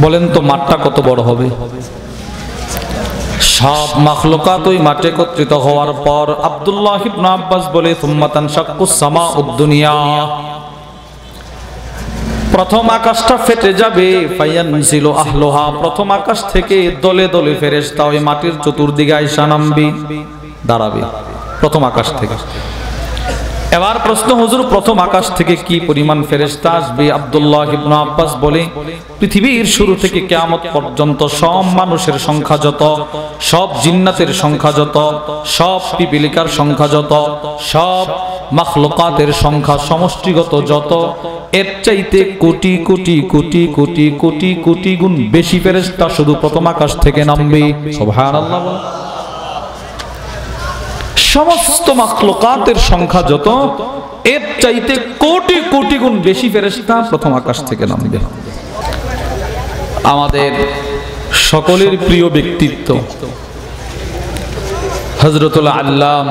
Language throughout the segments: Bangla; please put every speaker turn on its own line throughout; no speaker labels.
বলেন তো মাঠটা কত বড় হবে? সব মাখলুকাত ওই মাঠে একত্রিত হওয়ার পর আব্দুল্লাহ ইবনে আব্বাস বলে সুম্মা তানশাক্কুস সামাউদ দুনিয়া, প্রথম আকাশটা ফেটে যাবে। ফায়ানজিলু আহলুহা, প্রথম আকাশ থেকে দলে দলে ফেরেশতা ওই মাটির চতুর্দিকে আইসা নামবে, দাঁড়াবে প্রথম আকাশ থেকে। এবার প্রশ্ন, হুজুর প্রথম আকাশ থেকে কি পরিমাণ ফেরেশতা আসবে? আব্দুল্লাহ ইবনে আব্বাস বলে পৃথিবীর শুরু থেকে কিয়ামত পর্যন্ত সব মানুষের সংখ্যা যত, সব জিন্নাতের সংখ্যা যত, সব পিপিলিকার সংখ্যা যত, সব মাখলুকাতের সংখ্যা সমষ্টিগত যত, এর চাইতে কোটি কোটি কোটি কোটি কোটি কোটি গুণ বেশি ফেরেশতা শুধু প্রথম আকাশ থেকে নামবে। সুবহানাল্লাহ। সমস্ত মাখলুকাতের সংখ্যা যত, এর চাইতে কোটি কোটি গুণ বেশি ফেরেশতা প্রথম আকাশ থেকে নামবে। আমাদের সকলের প্রিয় ব্যক্তিত্ব হযরতুল আল্লাম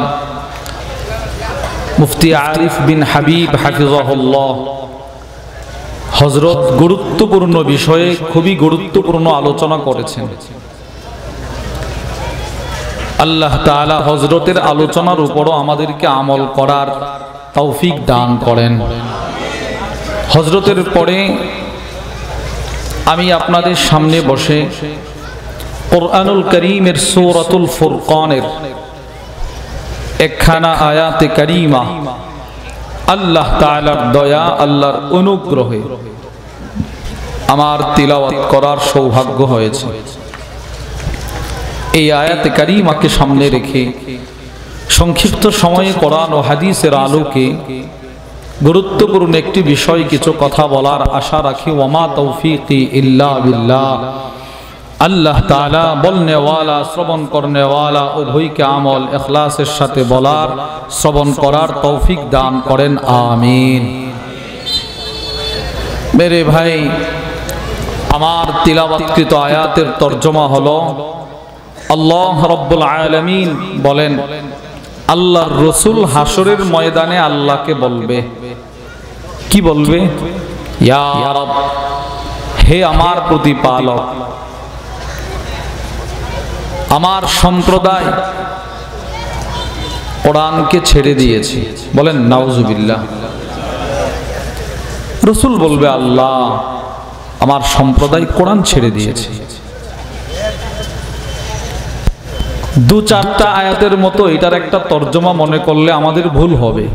মুফতি আরিফ বিন হাবিব হাফিজাহুল্লাহ হযরত গুরুত্বপূর্ণ বিষয়ে খুবই গুরুত্বপূর্ণ আলোচনা করেছেন। আল্লাহ তাআলা হযরতের আলোচনার উপরও আমাদেরকে আমল করার তৌফিক দান করেন। হযরতের পরে আমি আপনাদের সামনে বসে কুরআনুল কারীমের সূরাতুল ফুরকানের একখানা আয়াতে কারীমা আল্লাহ তাআলার দয়া, আল্লাহর অনুগ্রহে আমার তিলাওয়াত করার সৌভাগ্য হয়েছে। এই আয়াতে কারীমাকে সামনে রেখে সংক্ষিপ্ত সময়ে কোরআন ও হাদিসের আলোকে গুরুত্বপূর্ণ একটি বিষয় কিছু কথা বলার আশা রাখি। ওয়ামা তৌফিকি ইল্লা বিল্লাহ। আল্লাহ তাআলা বলনে ওয়ালা, শ্রবণ করনে ওয়ালা উভয়কে আমল ইখলাসের সাথে বলার, শ্রবণ করার তৌফিক দান করেন, আমিন। মেরে ভাই, আমার তিলাওয়াতকৃত আয়াতের তরজমা হলো, আল্লাহ রাব্বুল আলামিন বলেন আল্লাহর রাসূল হাসরের ময়দানে আল্লাহকে বলবে, কি বলবে? ইয়া রাব, হে আমার প্রতিপালক, আমার সম্প্রদায় কোরআনকে ছেড়ে দিয়েছে। বলেন নাউজুবিল্লাহ। রাসূল বলবে, আল্লাহ আমার সম্প্রদায় কোরআন ছেড়ে দিয়েছে। দু চারটা আয়াতের মতো এটার একটা তরজমা মনে করলে আমাদের ভুল হবে।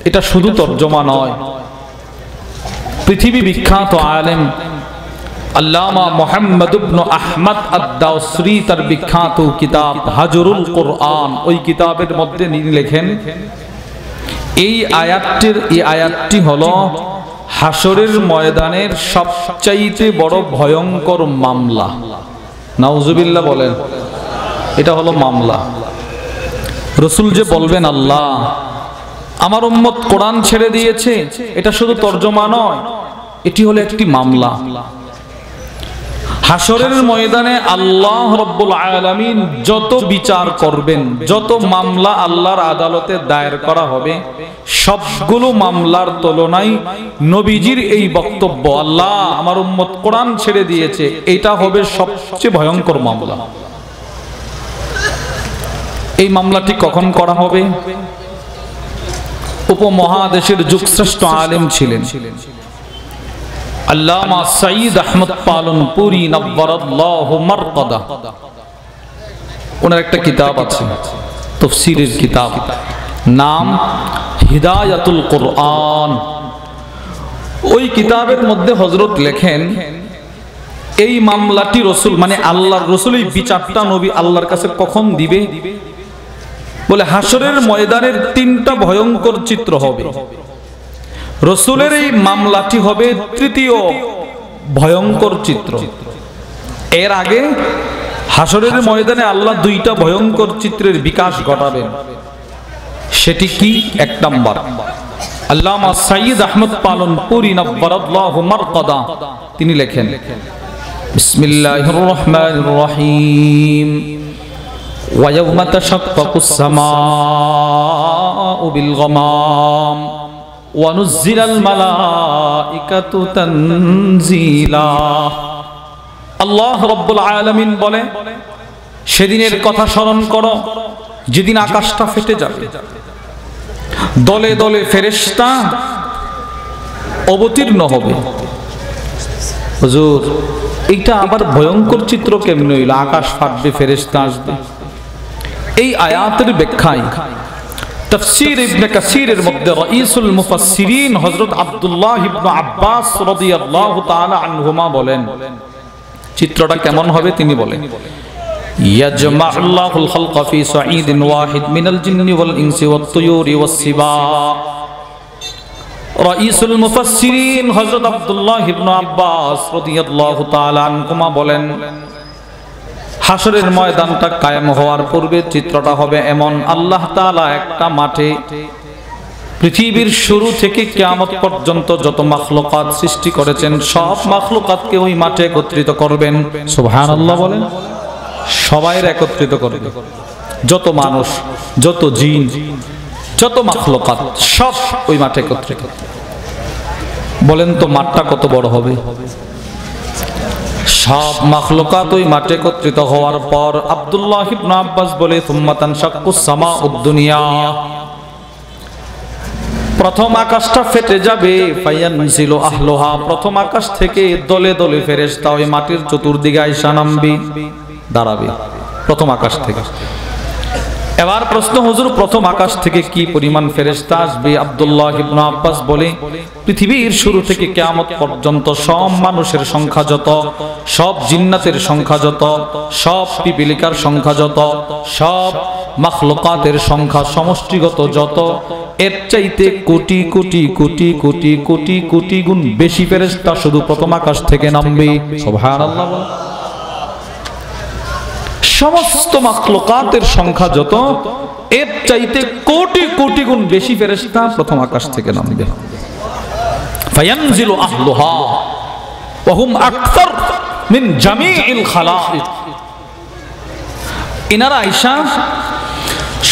এটা শুধু তরজমা নয়, পৃথিবী বিখ্যাত আলেম আল্লামা মুহাম্মদ ইবনে আহমদ আদ-দাওসরি তার বিখ্যাত কিতাব হাজরুল কোরআন, ওই কিতাবের মধ্যে তিনি লেখেন এই আয়াতটি হলো হাসরের ময়দানের সবচাইতে বড় ভয়ঙ্কর মামলা। নাউজুবিল্লাহ বলেন। এটা হলো মামলা। রাসূল যে বলবেন আল্লাহ আমার উম্মত কোরআন ছেড়ে দিয়েছে, এটা শুধু তরজমা নয়, এটি হলো একটি মামলা। হাসরের ময়দানে আল্লাহ রাব্বুল আলামিন যত বিচার করবেন, যত মামলা আল্লাহর আদালতে দায়ের করা হবে, সবগুলো মামলার তুলনায় নবীজির এই বক্তব্য আল্লাহ আমার উম্মত কোরআন ছেড়ে দিয়েছে, এটা হবে সবচেয়ে ভয়ঙ্কর মামলা। এই মামলাটি কখন করা হবে? উপমহাদেশের যুগশ্রেষ্ঠ আলেম ছিলেন আল্লামা সাইয়্যিদ আহমদ পালনপুরি নব্বরাল্লাহু মারকাদা। ওনার একটা কিতাব আছে, তাফসীরের কিতাব, নাম হিদায়াতুল কোরআন। ওই কিতাবের মধ্যে হযরত লেখেন এই মামলাটি রাসূল মানে আল্লাহর রাসূল এই বিচারটা নবী আল্লাহর কাছে কখন দিবে? বলে হাসরের ময়দানের তিনটা ভয়ঙ্কর চিত্র হবে। রাসূলের এই মামলাটি হবে তৃতীয় ভয়ঙ্কর চিত্র। এর আগে হাসরের ময়দানে আল্লাহ দুইটা ভয়ঙ্কর চিত্রের বিকাশ ঘটাবেন। সেটি কি? এক নাম্বার, আল্লামা সাইয়্যিদ আহমদ পালনপুরি নব্বরাল্লাহু মারকাদা তিনি লেখেন, বিসমিল্লাহির রহমানির রহিম, ওয়া ইয়াওমা তাশাক্কাকুস সামাউ বিল গামাম ওয়া নুজ্জিলাল মালাইকাতু তানজিলা। আল্লাহ রাব্বুল আলামিন বলে, সেদিনের কথা স্মরণ করো যেদিন আকাশটা ফেটে যাবে, দলে দলে ফেরেশতা অবতীর্ণ হবে। হুজুর, এইটা আবার ভয়ঙ্কর চিত্র কেমন হইল? আকাশ ফাটবে, ফেরেশতা আসবে। এই আয়াতের ব্যাখ্যায় তাফসীর ইবনে কাসীরের মধ্যে রাইসুল মুফাসসিরিন হযরত আব্দুল্লাহ ইবনে আব্বাস রাদিয়াল্লাহু তাআলা আনহুমা বলেন, চিত্রটা কেমন হবে তিনি বলেন, ইয়াজমাউল্লাহুল খালকা ফি সাঈদিন ওয়াহিদ মিনাল জিন্নি ওয়াল ইনসি ওয়াত তুয়ুরি ওয়াস সিবা। রাইসুল মুফাসসিরিন হযরত আব্দুল্লাহ ইবনে আব্বাস রাদিয়াল্লাহু তাআলা আনহুমা বলেন, হাসরের ময়দানটা কায়েম হওয়ার পূর্বে চিত্রটা হবে এমন, আল্লাহ তাআলা একটা মাঠে পৃথিবীর শুরু থেকে কিয়ামত পর্যন্ত যত মাখলুকাত সৃষ্টি করেছেন সব মাখলুকাতকে ওই মাঠে একত্রিত করবেন। সুবহানাল্লাহ বলেন। সবাইকে একত্রিত করবেন, যত মানুষ, যত জিন, যত মাখলুকাত সব ওই মাঠে একত্রিত। বলেন তো মাঠটা কত বড় হবে? সব মাখলুকাত ওই মাঠে একত্রিত হওয়ার পর আব্দুল্লাহ ইবনে আব্বাস বলে, সুম্মা তানশাক্কুস সামাউদ দুনিয়া, প্রথম আকাশটা ফেটে যাবে, ফায়ানজিলু আহলুহা, প্রথম আকাশ থেকে দলে দলে ফেরেশতা ওই মাটির চতুর্দিকে আইসা নামবে, দাঁড়াবে প্রথম আকাশ থেকে। এবার প্রশ্ন, হুজুর প্রথম আকাশ থেকে কি পরিমাণ ফেরেশতা আসবে? আব্দুল্লাহ ইবনে আব্বাস বলে, পৃথিবীর শুরু থেকে কিয়ামত পর্যন্ত সব মানুষের সংখ্যা যত, সব জিন্নাতের সংখ্যা যত, সব পিপিলিকার সংখ্যা যত, সব মাখলুকাতের সংখ্যা সমষ্টিগত যত, এর চাইতে কোটি কোটি কোটি কোটি কোটি কোটি গুণ বেশি ফেরেশতা শুধু প্রথম আকাশ থেকে নামবে। সুবহানাল্লাহ। সমস্ত মাখলুকাতের সংখ্যা যত, এর চাইতে কোটি কোটি গুণ বেশি ফেরেশতা প্রথম আকাশ থেকে নামবে। ফায়ানজিলু আহলুহা ওয়া হুম আকসার মিন জামিইল খালাইক, ইনারা আয়েশা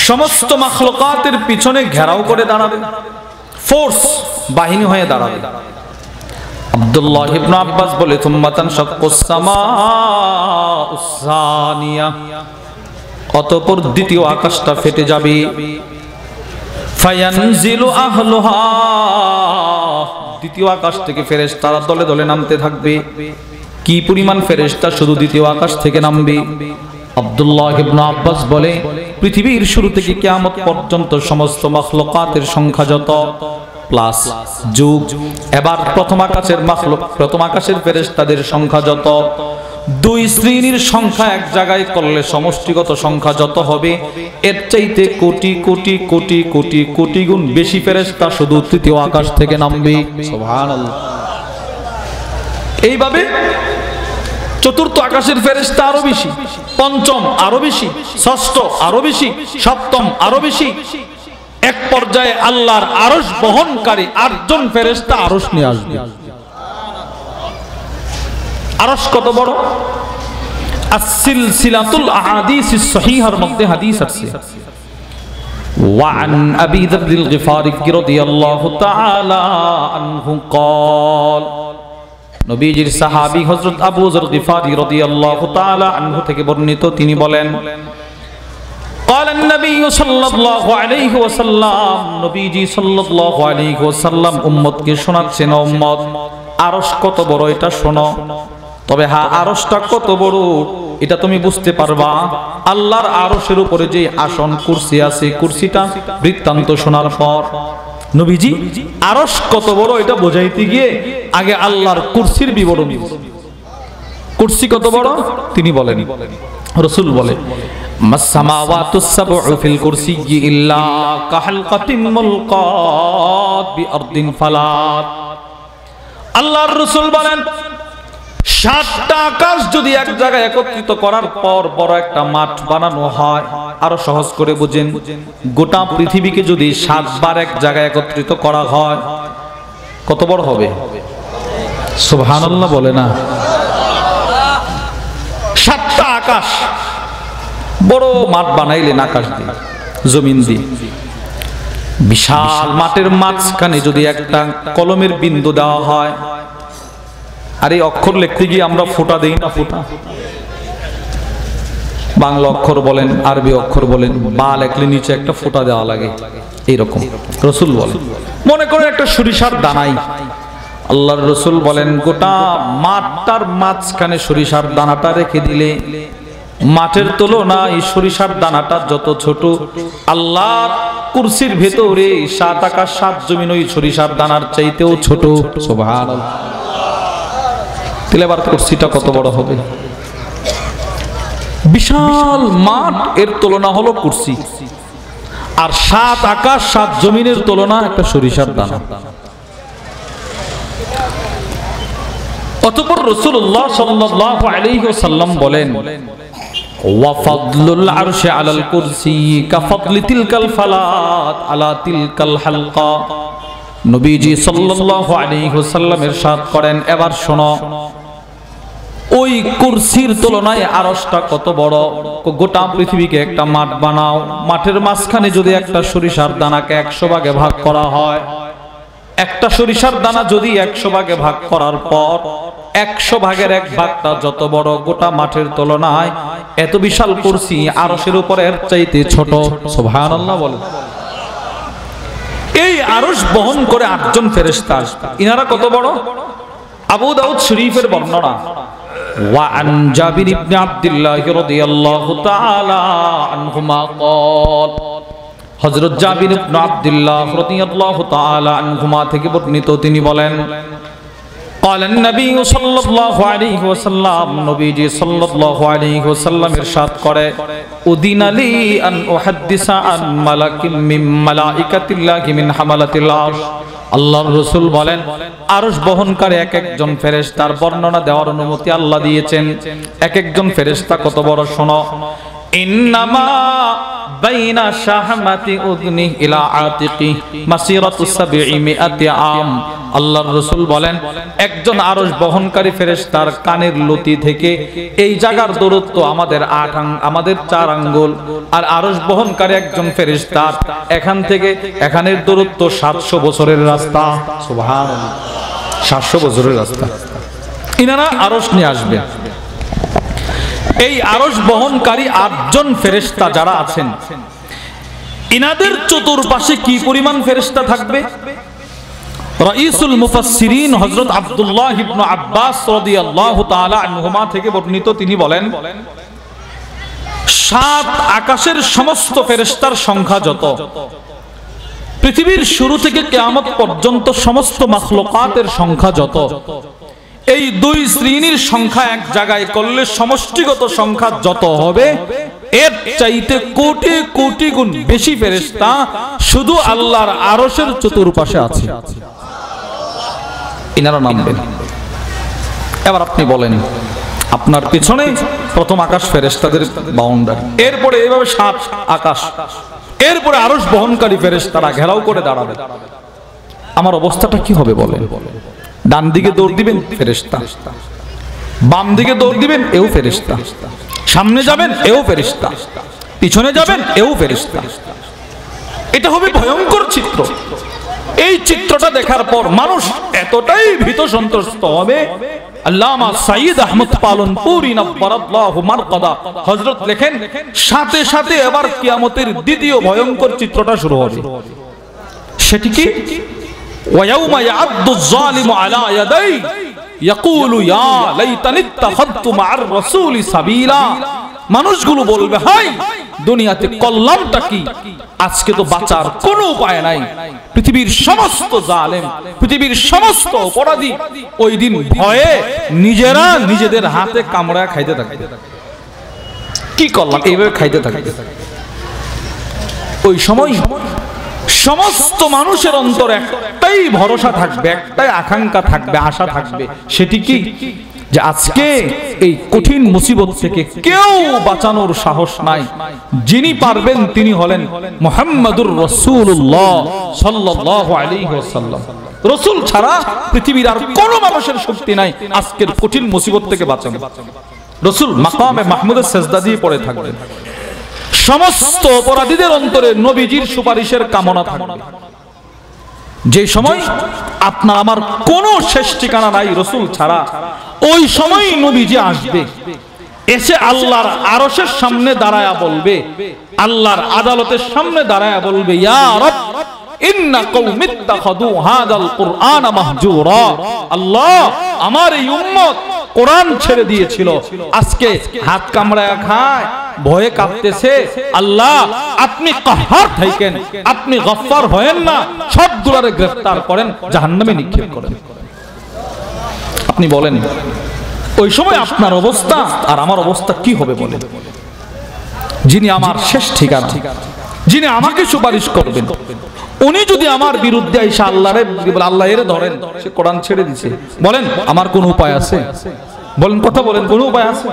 সমস্ত মাখলুকাতের পিছনে ঘেরাও করে দাঁড়াবে, ফোর্স বাহিনী হয়ে দাঁড়াবে। আব্দুল্লাহ ইবনে আব্বাস বলে, সুম্মা তানশাক্কুস সামাউস সানিয়া, অতঃপর দ্বিতীয় আকাশটা ফেটে যাবে। ফায়ানজিলু আহলুহা, দ্বিতীয় আকাশ থেকে ফেরেশতারা দলে দলে নামতে থাকবে। কি পরিমাণ ফেরেশতা শুধু দ্বিতীয় আকাশ থেকে নামবে? আব্দুল্লাহ ইবনে আব্বাস বলে, পৃথিবীর শুরু থেকে কিয়ামত পর্যন্ত সমস্ত মাখলুকাতের সংখ্যা যত প্লাস যুগ, এবার প্রথম আকাশের মাখলুক, প্রথম আকাশের ফেরেশতাদের সংখ্যা যত, দুই শ্রেণীর সংখ্যা এক জায়গায় করলে সমষ্টিগত সংখ্যা যত হবে, এর চাইতে কোটি কোটি কোটি কোটি কোটি গুণ বেশি ফেরেশতা শুধু তৃতীয় আকাশ থেকে নামবে। সুবহানাল্লাহ। এইভাবে চতুর্থ আকাশের ফেরেশতা আরো বেশি, পঞ্চম আরো বেশি, ষষ্ঠ আরো বেশি, সপ্তম আরো বেশি, এক পর্যায়ে আল্লাহর আরশ বহনকারী 8 জন ফেরেশতা আরশ নিয়ে আসবে। আরশ কত বড়? as-silsilatul ahadithis sahihar মধ্যে হাদিস আছে, وعن أبي ذر الغفاري رضي الله تعالى عنه قال, নবীজির সাহাবী হযরত আবু যর গিফারি রাদিয়াল্লাহু তাআলা আনহু থেকে বর্ণিত, তিনি বলেন, قال النبي صلى الله عليه وسلم, নবীজি সাল্লাল্লাহু আলাইহি ওয়াসাল্লাম উম্মতকে শোনাচ্ছেন, উম্মত আরশ কত বড় এটা শোনো, তবে হ্যাঁ আরশটা কত বড় এটা তুমি বুঝতে পারবা আল্লাহর আরশের উপরে যে আসন কুরসি আছে, কুরসিটা বৃত্তান্ত শোনার পর নবীজি আরশ কত বড় এটা বোঝাইতে গিয়ে আগে আল্লাহর কুরসির বিবরণ, কুরসি কত বড় তিনি বলেন, রাসূল বলে, মাসসামাওয়াতুস সাবউ ফিল কুরসিয়্যি ইল্লা কাহালকাতিন মুলকাত বিআরদিন ফালাত। আল্লাহর রাসূল বলেন, 7টা আকাশ যদি এক জায়গায় একত্রিত করার পর বড় একটা মাঠ বানানো হয়, আরো সহজ করে বুঝেন, গোটা পৃথিবীকে যদি 7 বার এক জায়গায় একত্রিত করা হয় কত বড় হবে? সুবহানাল্লাহ বলে না? 7টা আকাশ বড় মাঠ বানাইলেন, আকাশ দিয়ে জমিন দিয়ে, বিশাল মাঠের মাঝখানে যদি একটা কলমের বিন্দু দেওয়া হয়, আর এই অক্ষর লিখতে গিয়ে আমরা ফোঁটা দেই না, ফোঁটা। বাংলা অক্ষর বলেন, আরবি অক্ষর বলেন, বা লেখলে নিচে একটা ফোঁটা দেওয়া লাগে, এইরকম রাসূল বলেন। মনে করেন একটা সরিষার দানাই, আল্লাহর রাসূল বলেন গোটা মাঠটার মাঝখানে সরিষার দানাটা রেখে দিলে মাঠের তুলনায় সরিষার দানাটা যত ছোট, আল্লাহর কুরসির ভেতরে 7 আকাশ 7 জমিন ওই সরিষার দানার চাইতেও ছোট। সুবহানাল্লাহ। তাহলে এবার কুরসিটা কত বড় হবে? বিশাল মাঠ, এর তুলনা হলো কুরসি, আর 7 আকাশ 7 জমিনের তুলনা একটা সরিষার দানা। অতঃপর রাসূলুল্লাহ সাল্লাল্লাহু আলাইহি ওয়াসাল্লাম বলেন ওয়া ফাদলুল আরশি আলাল কুরসি কাফাদলি তিলকাল ফালাত আলা তিলকাল হালকা। নবীজি সাল্লাল্লাহু আলাইহি ওয়াসাল্লাম ইরশাদ করেন, এবার শোনো, ওই কুরসির তুলনায় আরশটা কত বড়। গোটা পৃথিবীকে একটা মাঠ বানাও, মাঠের মাঝখানে যদি একটা সরিষার দানাকে 100 ভাগে ভাগ করা হয়, একটা সরিষার দানা যদি 100 ভাগে ভাগ করার পর 100 ভাগের 1 ভাগটা যত বড়, গোটা মাঠের তুলনায় এত বিশাল কুরসি আরশের উপর এর চাইতে ছোট। সুবহানাল্লাহ বলেন। এই আরশ বহন করে 8 জন ফেরেশতা আসবে। ইনারা কত বড়? আবু দাউদ শরীফের বর্ণনা, ওয়া আন জাবির ইবনে আব্দুল্লাহ রাদিয়াল্লাহু তাআলা আনহুমা ক্বাল, হযরত জাবির ইবনে আব্দুল্লাহ রাদিয়াল্লাহু তাআলা আনহুমা থেকে বর্ণিত, তিনি বলেন قال النبي صلى الله عليه وسلم, নবীজি সাল্লাল্লাহু আলাইহি ওয়াসাল্লাম ইরশাদ করে, উদিনা লি আন উহাদ্দিসা আন মালাকিন মিন মালাইকাতিল্লাহি মিন হামালাতিল আরশ। আল্লাহর রাসূল বলেন আরশ বহনকারী এক একজন ফেরেশতার বর্ণনা দেওয়ার অনুমতি আল্লাহ দিয়েছেন। এক একজন ফেরেশতা কত বড় শোনো, ইন্নামা বাইনা শাহমাতি উযনি ইলা আতিকি মাসিরাতু 700 আম। আল্লাহর রাসূল বলেন একজন আরশ বহনকারী ফেরেশতার কানের লতি থেকে এই জায়গার দূরত্ব আমাদের 4 আঙ্গুল, আর আরশ বহনকারী একজন ফেরেশতার এখান থেকে এখানের দূরত্ব 700 বছরের রাস্তা। সুবহানাল্লাহ, 700 বছরের রাস্তা। ইনারা আরশ নিয়ে আসবে। এই আরশ বহনকারী 8 জন ফেরেশতা যারা আছেন, ইনাদের চতুর্পাশে কি পরিমাণ ফেরেশতা থাকবে? রাইসুল মুফাসসিরিন হযরত আব্দুল্লাহ ইবনে আব্বাস রাদিয়াল্লাহু তাআলা আনহুমা থেকে বর্ণিত, তিনি বলেন 7 আকাশের সমস্ত ফেরেশতার সংখ্যা যত, পৃথিবীর শুরু থেকে কিয়ামত পর্যন্ত সমস্ত মাখলুকাতের সংখ্যা যত, এই 2 শ্রেণীর সংখ্যা এক জায়গায় করলে সমষ্টিগত সংখ্যা যত হবে, এর চাইতে কোটি কোটি গুণ বেশি ফেরেশতা শুধু আল্লাহর আরশের চতুর্পাশে আছে। ইনারা নামবেন। এবার আপনি বলেন, আপনার পিছনে প্রথম আকাশ ফেরেশতাদের বাউন্ডারি, এরপরে এইভাবে 7 আকাশ, এরপরে আরশ বহনকারী ফেরেশতারা ঘেরাও করে দাঁড়াবে। আমার অবস্থাটা কি হবে বলেন? ডান দিকে দৌড় দিবেন ফেরেশতা, বাম দিকে দৌড় দিবেন এও ফেরেশতা, সামনে যাবেন এও ফেরেশতা, পিছনে যাবেন এও ফেরেশতা। এটা হবে ভয়ঙ্কর চিত্র। এই চিত্রটা দেখার পর মানুষ এতটাই ভীত সন্ত্রস্ত হবে, আল্লামা সাইয়্যিদ আহমদ পালনপুরি নব্বরাল্লাহু মারকাদা হযরত লেখেন, সাথে সাথে এবার কিয়ামতের দ্বিতীয় ভয়ঙ্কর চিত্রটা শুরু হবে। সেটি কি? ويوم يعض الظالم على يديه يقول يا ليتني اتخذت مع الرسول سبيلا। মানুষগুলো বলবে, হাই দুনিয়াতে করলামটা কি, আজকে তো বাঁচার কোনো উপায় নাই। পৃথিবীর সমস্ত জালেম, পৃথিবীর সমস্ত অপরাধী ওই দিন ভয়ে নিজেরা নিজেদের হাতে কামড়া খাইতে থাকবে। কি করলাম, এইভাবে খাইতে থাকবে। ওই সময় সমস্ত মানুষের অন্তরে একটাই ভরসা থাকবে, একটাই আকাঙ্ক্ষা থাকবে, আশা থাকবে। সেটি কি? যে আজকে এই কঠিন মুসিবত থেকে কেউ বাঁচানোর সাহস নাই। যিনি পারবেন তিনি হলেন মুহাম্মাদুর রাসূলুল্লাহ সাল্লাল্লাহু আলাইহি ওয়াসাল্লাম। রাসূল ছাড়া পৃথিবীর আর কোনো মানুষের শক্তি নাই আজকের কঠিন মুসিবত থেকে বাঁচানো। রাসূল মাকামে মাহমুদের সিজদা দিয়ে পড়ে থাকবেন। সমস্ত অপরাধীদের অন্তরে নবীজির সুপারিশের কামনা থাকবে। যে সময় আপনার আমার কোনো শেষ ঠিকানা নাই রাসূল ছাড়া, ওই সময় নবীজি আসবে, এসে আল্লাহর আরশের সামনে দাঁড়ায়া বলবে, আল্লাহর আদালতের সামনে দাঁড়ায়া বলবে, ইয়া রব ইন্না কওমি ইত্তাখাযু হাযাল কুরআন মাহজুরা। আল্লাহ, আমার এই উম্মত কোরআন ছেড়ে দিয়েছিল, আজকে হাত কামড়ায়া খায়, ভয়ে কাঁপতেছে। আল্লাহ, আপনি কাহ্হার থাকেন, আপনি গফফার হয়েন না, সবগুলোরে গ্রেফতার করেন, জাহান্নামে নিক্ষেপ করেন। আপনি বলেন ওই সময় আপনার অবস্থা আর আমার অবস্থা কি হবে বলেন? যিনি আমার শেষ ঠিকানা, যিনি আমাকে সুপারিশ করবেন, উনি যদি আমার বিরুদ্ধে এসে আল্লাহ এর ধরেন, সে কোরআন ছেড়ে দিছে, বলেন আমার কোন উপায় আছে? বলেন, কথা বলেন, কোন উপায় আছে?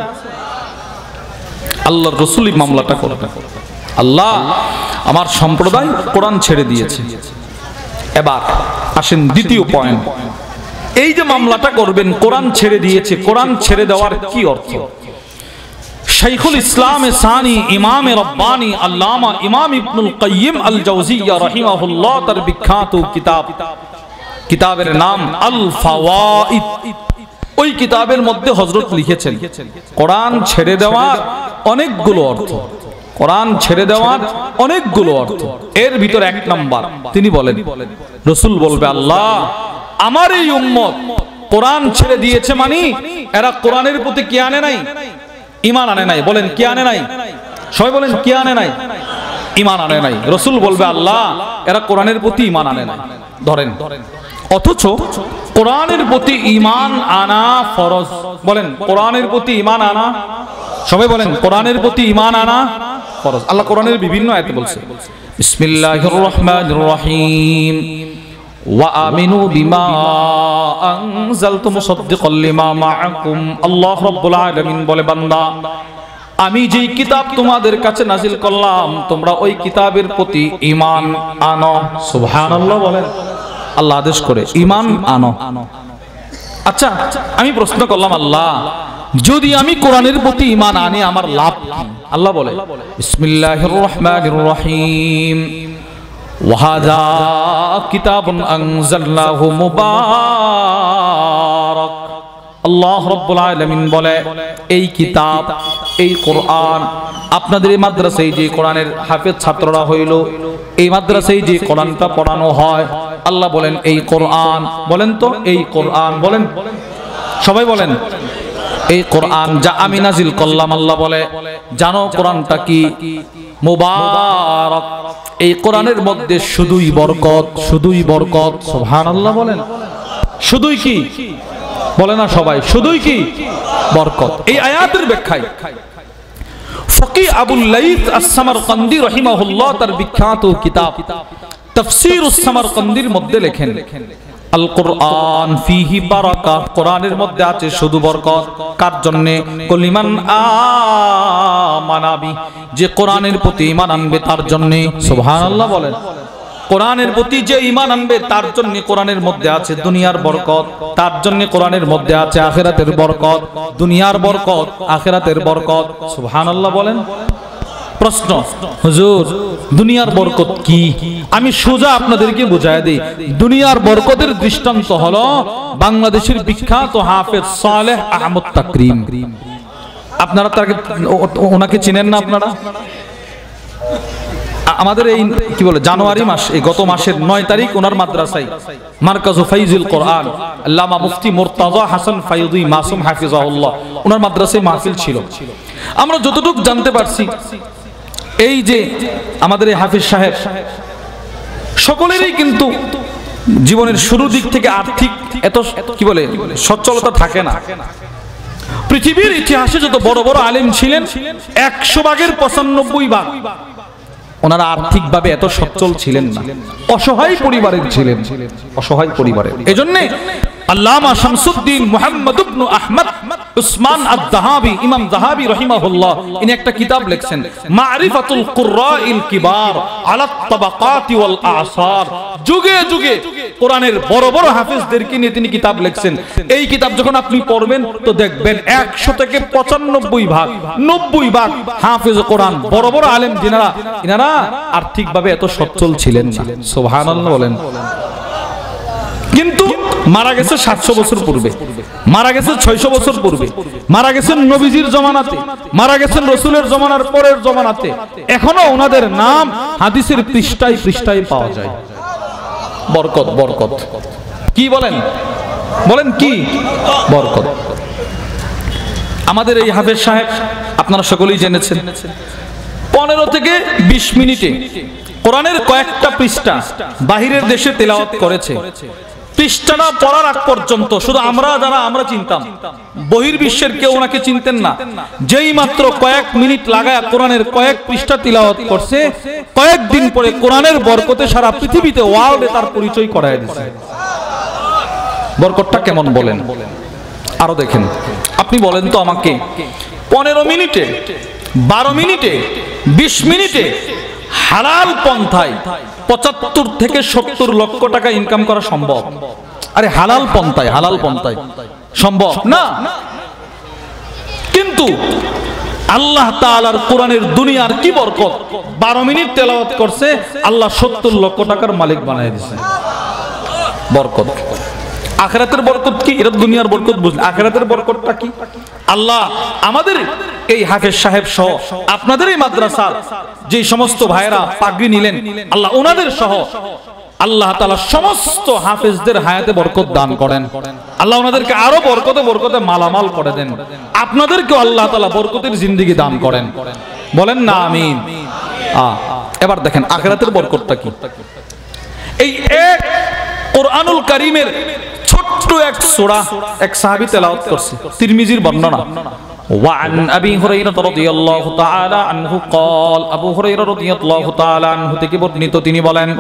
আল্লাহর রাসূলই মামলাটা করবেন। আল্লাহ, আমার সম্প্রদায় কোরআন ছেড়ে দিয়েছে। এবার আসেন দ্বিতীয় পয়েন্ট। এই যে মামলাটা করবেন, কোরআন ছেড়ে দিয়েছে, কোরআন ছেড়ে দেওয়ার কি অর্থ? শাইখুল ইসলাম সানি ইমামে রব্বানি আল্লামা ইমাম ইবনুল কাইয়িম আল জাওজিয়া রাহিমাহুল্লাহ তার বিখ্যাত কিতাবের নাম আল ফাওয়াইদ। ওই কিতাবের মধ্যে হযরত লিখেছেন কোরআন ছেড়ে দেওয়ার অনেকগুলো অর্থ, কোরআন ছেড়ে দেওয়ার অনেকগুলো অর্থ। এর ভিতর এক নাম্বার তিনি বলেন, রাসূল বলবে, আল্লাহ, আমার এই উম্মত কোরআন ছেড়ে দিয়েছে মানে এরা কোরআনের প্রতি কি আনে নাই? ঈমান আনে নাই। বলেন কি আনে নাই? সবাই বলেন কি আনে নাই? ঈমান আনে নাই। রাসূল বলবে, আল্লাহ, এরা কোরআনের প্রতি ঈমান আনে নাই। ধরেন, অথচ কোরআনের প্রতি ঈমান আনা ফরজ। বলেন কোরআনের প্রতি ঈমান আনা, সবাই বলেন কোরআনের প্রতি ঈমান আনা ফরজ। আল্লাহ কোরআনের বিভিন্ন আয়াতে বলছে, বিসমিল্লাহির রহমানির রহিম, ওয়া আমিনু বিমা আনজালতু মুসাদ্দিকাল লিমা মাআকুম। আল্লাহ রাব্বুল আলামিন বলে, বান্দা, আমি যেই কিতাব তোমাদের কাছে নাজিল করলাম, তোমরা ওই কিতাবের প্রতি ঈমান আনো। সুবহানাল্লাহ বলেন। আল্লাহ আদেশ করে ঈমান আনো। আচ্ছা, আমি প্রশ্ন করলাম, আল্লাহ, যদি আমি কোরআনের প্রতি ঈমান আনি আমার লাভ কি? আল্লাহ বলে, বিসমিল্লাহির রহমানির রহিম, ওয়াহাযা কিতাবুন আনজালনাহু মুবারাক। আল্লাহ রাব্বুল আলামিন বলে, এই কিতাব, এই কোরআন, আপনাদের এই মাদ্রাসায় যে কোরআনের হাফেজ ছাত্ররা হইল, এই মাদ্রাসায় যে কোরআনটা পড়ানো হয়, আল্লাহ বলেন এই কোরআন, বলেন তো এই কোরআন, বলেন সবাই বলেন এই কোরআন যা আমি নাজিল করলাম, আল্লাহ বলে জানো কোরআনটা কি? মুবারক। এই কোরআনের মধ্যে শুধুই বরকত, শুধুই বরকত। সুবহানাল্লাহ বলেন। শুধুই কি? বলে না সবাই, শুধুই কি? বরকত। এই আয়াতের ব্যাখ্যায় ফকি আবুল লাইথ আস-সামারকান্দি রাহিমাহুল্লাহ তার বিখ্যাত কিতাব তাফসীর আস-সামারকান্দির মধ্যে লেখেন, আল কোরআন ফিহি বারাকা, কোরআনের মধ্যে আছে শুধু বরকত। কার জন্য? কলিমান আমানাবি, যে কোরআনের প্রতি ঈমান আনবে তার জন্য। সুবহানাল্লাহ বলেন। কোরআনের প্রতি যে ঈমান আনবে তার জন্য কোরআনের মধ্যে আছে দুনিয়ার বরকত, তার জন্য কোরআনের মধ্যে আছে আখিরাতের বরকত। দুনিয়ার বরকত, আখিরাতের বরকত। সুবহানাল্লাহ বলেন। প্রশ্ন, হুজুর দুনিয়ার বরকত কি? আমি সোজা আপনাদেরকে বুঝায় দেই। দুনিয়ার বরকতের দৃষ্টান্ত হলো বাংলাদেশের বিখ্যাত হাফেজ সালেহ আহমদ তাকরিম। আপনারা তাকে, ওনাকে চিনেন না আপনারা? আমাদের এই কি বলে জানুয়ারি মাস, এই গত মাসের 9 তারিখ ওনার মাদ্রাসায় মারকাজু ফাইজুল কোরআন আল্লামা মুফতি মুর্তাজা হাসান ফাইদি মাসুম হাফিজাহুল্লাহ, ওনার মাদ্রাসায় মাহফিল ছিল। আমরা যতটুকু জানতে পারছি, এই যে আমাদের এই হাফিজ সাহেব সকলেরই কিন্তু জীবনের শুরু দিক থেকে আর্থিক এত কি বলে সচ্ছলতা থাকে না। পৃথিবীর ইতিহাসে যত বড় বড় আলেম ছিলেন 100 ভাগের 95 ভাগ ওনারা আর্থিকভাবে এত সচ্ছল ছিলেন না, অসহায় পরিবারের ছিলেন, অসহায় পরিবারের। এজন্য আল্লামা শামসুদ্দিন মুহাম্মদ ইবনে আহমদ উসমান আদ-দাহাবি, ইমাম দাহাবি রাহিমাহুল্লাহ, ইনি একটা কিতাব লিখছেন মারিফাতুল কুররাইল কিবার আলা তাবাকাতি ওয়াল আসার। যুগে যুগে কোরআনের বড় বড় হাফেজদেরকে নিয়ে তিনি কিতাব লিখছেন। এই কিতাব যখন আপনি পড়বেন তো দেখবেন 100 থেকে 95 ভাগ 90 ভাগ হাফেজ কোরআন বড় বড় আলেম যিনারা, ইনারা আর্থিকভাবে এত সচ্ছল ছিলেন না। সুবহানাল্লাহ বলেন। মারা গেছে 700 বছর পূর্বে, মারা গেছে 600 বছর পূর্বে, মারা গেছেন নবীজির জমানাতে, মারা গেছেন রাসূলের জমানার পরের জমানাতে, এখনো ওনাদের নাম হাদিসের পৃষ্ঠায় পৃষ্ঠায় পাওয়া যায়। বরকত, বরকত কি বলেন, বলেন কি বরকত। আমাদের এই হাফেজ সাহেব আপনারা সকলেই জেনেছেন 15 থেকে 20 মিনিটে কোরআনের কয়েকটা পৃষ্ঠা বাহিরের দেশে তেলাওয়াত করেছে। পৃষ্ঠাটা পড়ার আগ পর্যন্ত শুধু আমরা চিনতাম, বহির্বিশ্বের কেউ ওনাকে চিনতেন না। যেই মাত্র কয়েক মিনিট লাগায় কোরআনের কয়েক পৃষ্ঠা তিলাওয়াত করছে, কয়েকদিন পরে কোরআনের বরকতে সারা পৃথিবীতে ওয়ার্ল্ডে তার পরিচয় করায় দিয়েছে। বরকতটা কেমন বলেন আরো দেখেন। আপনি বলেন তো আমাকে 15 মিনিটে, 12 মিনিটে, 20 মিনিটে হালাল পন্থায় 75 থেকে 70 লক্ষ টাকা ইনকাম করা সম্ভব? আরে হালাল পন্থায়, হালাল পন্থায় সম্ভব না। কিন্তু আল্লাহ তাআলার কোরআনের দুনিয়ার কি বরকত, 12 মিনিট তেলাওয়াত করছে, আল্লাহ 70 লক্ষ টাকার মালিক বানায় দিয়েছে। বরকত। আখিরাতের বরকত কি? এটা দুনিয়ার বরকত বুঝলে, আখিরাতের বরকতটা কি? আল্লাহ আমাদের এই হাফেজ সাহেব সহ আপনাদের এই মাদ্রাসার যে সমস্ত ভাইরা পাগড়ি নিলেন, আল্লাহ ওনাদের সহ আল্লাহ তাআলা সমস্ত হাফেজদের হায়াতে বরকত দান করেন। আল্লাহ ওনাদেরকে আরো বরকতে বরকতে মালামাল করে দেন। আপনাদেরকেও আল্লাহ তাআলা বরকতের জিন্দেগি দান করেন। বলেন না আমিন। এবার দেখেন আখিরাতের বরকতটা কি। এই এক কোরআনুল কারীমের ছোট্ট এক সূরা এক সাহাবী তেলাওয়াত করছে, তিরমিজির বর্ণনা। وعن أبي هريرة رضي الله تعالى عنه قال أبو هريرة رضي الله تعالى عنه থেকে বর্ণিত তিনি বলেন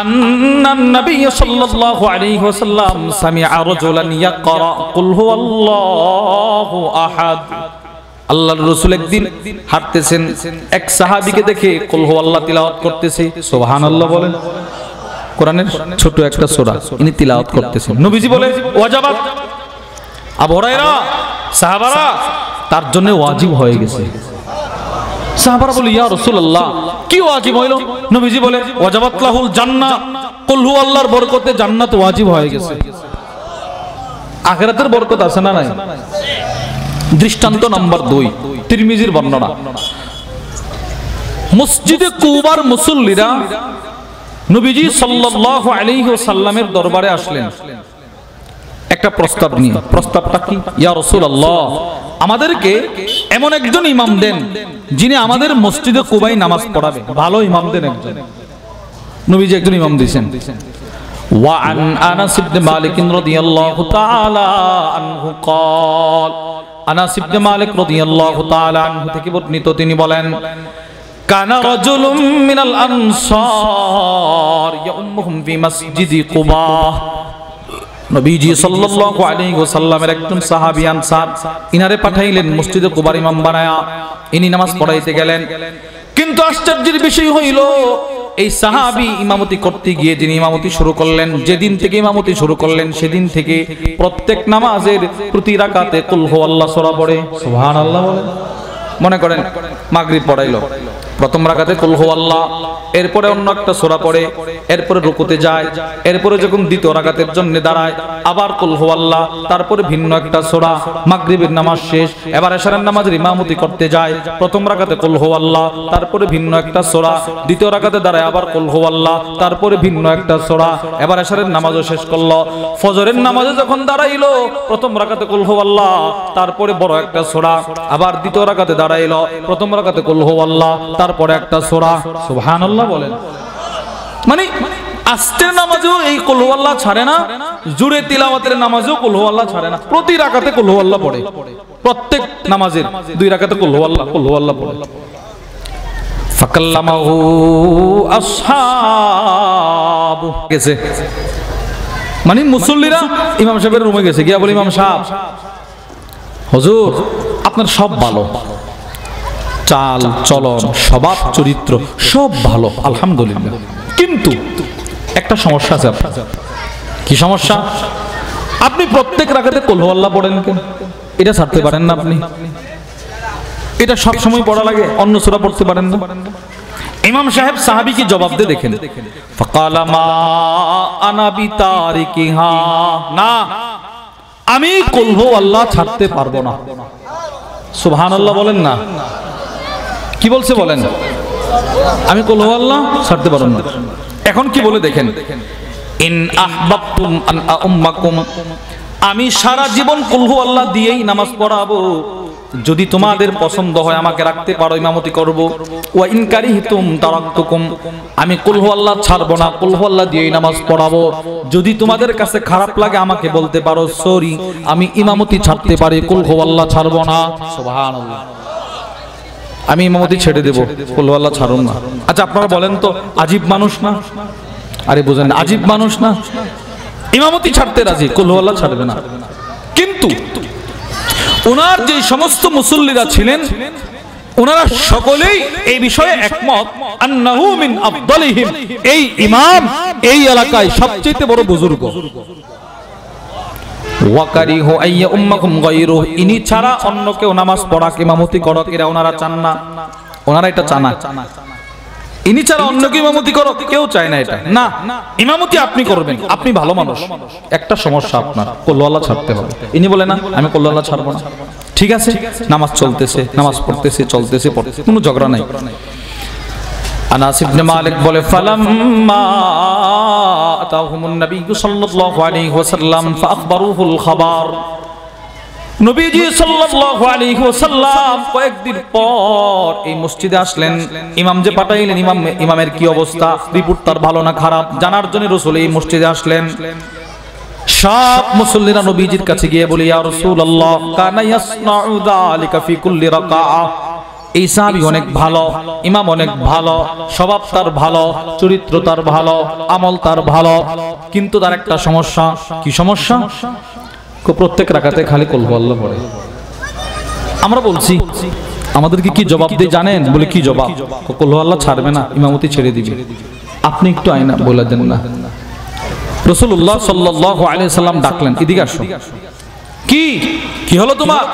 أن النبي صلى الله عليه وسلم سمع رجلا يقرأ قل هو الله أحد। আল্লাহর রাসূল একদিন হাঁটতেছেন, এক সাহাবীকে দেখে কুল হুয়াল্লাহ তিলাওয়াত করতেছে। সুবহানাল্লাহ বলেন। কোরআনের ছোট একটা সূরা ইনি তিলাওয়াত করতেছেন। নবীজি বলে ওয়াজাবাত, আবু হুরায়রা সাহাবারা তার জন্য ওয়াজিব হয়ে গেছে। সাহাবারা বলে ইয়া রাসূলুল্লাহ কি ওয়াজিব হইল? নবীজি বলে ওয়াজাবাত লাহুল জান্নাহ, কুল হুয়াল্লাহর বরকতে জান্নাত ওয়াজিব হয়ে গেছে। আখিরাতের বরকত আছে না নাই? দৃষ্টান্ত নাম্বার 2 তিরমিজির বর্ণনা। মসজিদে কুবার মুসল্লিরা নবীজি সাল্লাল্লাহু আলাইহি ওয়াসাল্লামের দরবারে আসলেন একটা প্রস্তাব নিয়ে। প্রস্তাবটা কি? ইয়া রাসূলুল্লাহ আমাদেরকে এমন একজন ইমাম দেন যিনি আমাদের মসজিদে কুবায় নামাজ পড়াবে, ভালো ইমাম দেন একজন। নবীজি একজন ইমাম দিয়েছেন। ওয়া আন আনাস ইবনে মালিক রাদিয়াল্লাহু তাআলা আনহু قال আনাস ইবনে মালিক রাদিয়াল্লাহু তাআলা আনহু থেকে বর্ণিত তিনি বলেন কানা রাজুলুম মিনাল আনসার ইয়াউম্মুহুম ফি মসজিদি কুবা। নবীজি সাল্লাল্লাহু আলাইহি ওয়াসাল্লামের একজন সাহাবী আনসার ইনারে পাঠাইলেন মসজিদে কুবার ইমাম বানায়া। ইনি নামাজ পড়াইতে গেলেন, কিন্তু আশ্চর্যের বিষয় হইল এই সাহাবী ইমামতি করতে গিয়ে যিনি ইমামতি শুরু করলেন, যেদিন থেকে ইমামতি শুরু করলেন সেদিন থেকে প্রত্যেক নামাজের প্রতি রাকাতে কুল হুয়াল্লাহ সূরা পড়ে। সুবহানাল্লাহ বলেন। মনে করেন মাগরিব পড়াইলো, প্রথম রাকাতে কুল হুয়াল্লাহ, এরপরে অন্য একটা সূরা পড়ে, এরপরে রুকুতে যায়, এরপরে যখন দ্বিতীয় রাকাতের জন্য দাঁড়ায় আবার কুল হুয়াল্লাহ, তারপরে ভিন্ন একটা সূরা। মাগরিবের নামাজ শেষ, এবার এশারের নামাজের ইমামতি করতে যায়, প্রথম রাকাতে কুল হুয়াল্লাহ, তারপরে ভিন্ন একটা সূরা, দ্বিতীয় রাকাতে দাঁড়ায় আবার কুল হুয়াল্লাহ, তারপরে ভিন্ন একটা সূরা, এবার এশারের নামাজও শেষ করলো। ফজরের নামাজে যখন দাঁড়াইলো প্রথম রাকাতে কুল হুয়াল্লাহ, তারপরে বড় একটা সূরা, আবার দ্বিতীয় রাকাতে দাঁড়াইলো, প্রথম রাকাতে কুল হুয়াল্লাহ, তারপরে একটা সূরা। সুবহানাল্লাহ বলেন। মানে আস্তের নামাজেও এই কুল হুয়াল্লাহ ছাড়ে না, জোরে তিলাওয়াতের নামাজেও কুল হুয়াল্লাহ ছাড়ে না, প্রতি রাকাতে কুল হুয়াল্লাহ পড়ে। প্রত্যেক নামাজের 2 রাকাতে কুল হুয়াল্লাহ পড়ে। ফাকাল্লামাহু আসহাবু গেছে, মানে মুসল্লিরা ইমাম সাহেবের রুমে গেছে, গিয়া বলে ইমাম সাহেব হুজুর আপনার সব ভালো, চাল চলন স্বভাব চরিত্র সব ভালো আলহামদুলিল্লাহ, কিন্তু একটা সমস্যা আছে। কি সমস্যা? আপনি প্রত্যেক রাকাতে কুল হুয়াল্লাহ পড়েন কেন? এটা ছাড়তে পারেন না আপনি? এটা সব সময় পড়া লাগে, অন্য সূরা পড়তে পারেন না? ইমাম সাহেব সাহাবীকে জবাব দিয়ে দেখেন, ফাকালা মা আনা বিতারিকিহা, না আমি কুল হু আল্লাহ ছাড়তে পারবো না। সুবহানাল্লাহ বলেন না, কি বলছে বলেন, আমি কুল হু আল্লাহ ছাড়তে পারবো না। এখন কি বলে দেখেন, ইন আহবাবতুম আন উম্মাকুম, আমি সারা জীবন কুল হু আল্লাহ দিয়েই নামাজ পড়াবো, যদি তোমাদের পছন্দ হয় আমাকে রাখতে পারো, ইমামতি করব। ওয়া ইন কারিহতুম তারাকতুকুম, আমি কুল হু আল্লাহ ছাড়বো না, কুল হু আল্লাহ দিয়েই নামাজ পড়াবো। যদি তোমাদের কাছে খারাপ লাগে আমাকে বলতে পারো, সরি আমি ইমামতি ছাড়তে পারি, কুল হু আল্লাহ ছাড়বো না। সুবহানাল্লাহ, আমি ইমামতি ছেড়ে দেব, কুল হু আল্লাহ ছাড়ুন না। আচ্ছা আপনারা বলেন তো, আজীব মানুষ না? আরে বুঝেন, আজীব মানুষ না? ইমামতি ছাড়তে রাজি, কুল হু আল্লাহ ছাড়বে না। কিন্তু ওনার যে সমস্ত মুসল্লিরা ছিলেন ওনারা সকলেই এই বিষয়ে একমত, আন্নাহু মিন আফদালিহিম, এই ইমাম এই এলাকায় সবচেয়ে বড় বুজুর্গ। ওয়া কারিহু আইয়া উম্মাকুম গায়রু, ইনি ছাড়া অন্য কেউ নামাজ পড়া ইমামতি করো এরা ওনারা চান না, ওনারা এটা চান না। ইনি ছাড়া অন্য কেউ ইমামতি করো কেউ চায় না, এটা না, ইমামতি আপনি করবেন, আপনি ভালো মানুষ। একটা সমস্যা আপনার, কুল হু আল্লাহ ছাড়তে হবে। ইনি বলে না আমি কুল হু আল্লাহ ছাড়বো না। ঠিক আছে, নামাজ চলতেছে, নামাজ পড়তেছে, চলতেছে, পড়তেছে, কোনো ঝগড়া নাই। আনাস ইবনে মালিক বলে, ফালাম্মা আতাহুমুন নবী সাল্লাল্লাহু আলাইহি ওয়াসাল্লাম ফাআখবারুহুল খাবার, নবীজি সাল্লাল্লাহু আলাইহি ওয়াসাল্লাম কয়েকদিন পর এই মসজিদে আসলেন। ইমাম যে পাঠাইলেন, ইমামের কি অবস্থা, রিপোর্ট তার ভালো না খারাপ জানার জন্য রাসূল এই মসজিদে আসলেন। সব মুসল্লিরা নবীজির কাছে গিয়ে বলে, ইয়া রাসূলুল্লাহ কানা ইয়াসনাউ যালিকা ফি কুল্লি রাকাআ, এই সাহাবী অনেক ভালো, ইমাম অনেক ভালো, স্বভাব তার ভালো, চরিত্র তার ভালো, আমল তার ভালো, কিন্তু তার একটা সমস্যা। কি সমস্যা? প্রত্যেক রাকাতে খালি কুল হু আল্লাহ পড়ে। আমরা বলছি আমাদেরকে কি জবাব দিয়ে জানেন? বলে কি জবাব? কুল হু আল্লাহ ছাড়বে না, ইমামতি ছেড়ে দিবে। আপনি একটু আয়না বলে দেন না। রাসূলুল্লাহ সাল্লাল্লাহু আলাইহি সাল্লাম ডাকলেন, এদিকে আসো। কি কি হলো তোমার?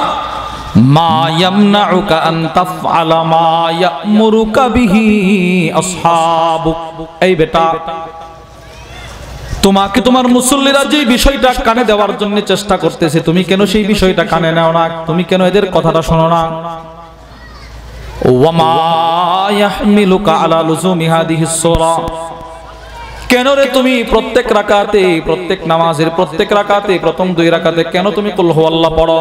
মা ইয়ামনাউকা আন তাফআলা মা ইয়ামুরুকা বিহি আসহাবুক, এই বেটা তোমাকে তোমার মুসল্লিরা যে বিষয়টা কানে দেওয়ার জন্য চেষ্টা করতেছে, তুমি কেন সেই বিষয়টা কানে নাও না? তুমি কেন এদের কথাটা শোনো না? ওয়া মা ইয়াহমিলুকা আলা লুজুমি হাদিহিস সূরা, কেন রে তুমি প্রত্যেক রাকাতে, প্রত্যেক নামাজের প্রত্যেক রাকাতে, প্রথম দুই রাকাতে কেন তুমি কুল হু আল্লাহ পড়ো?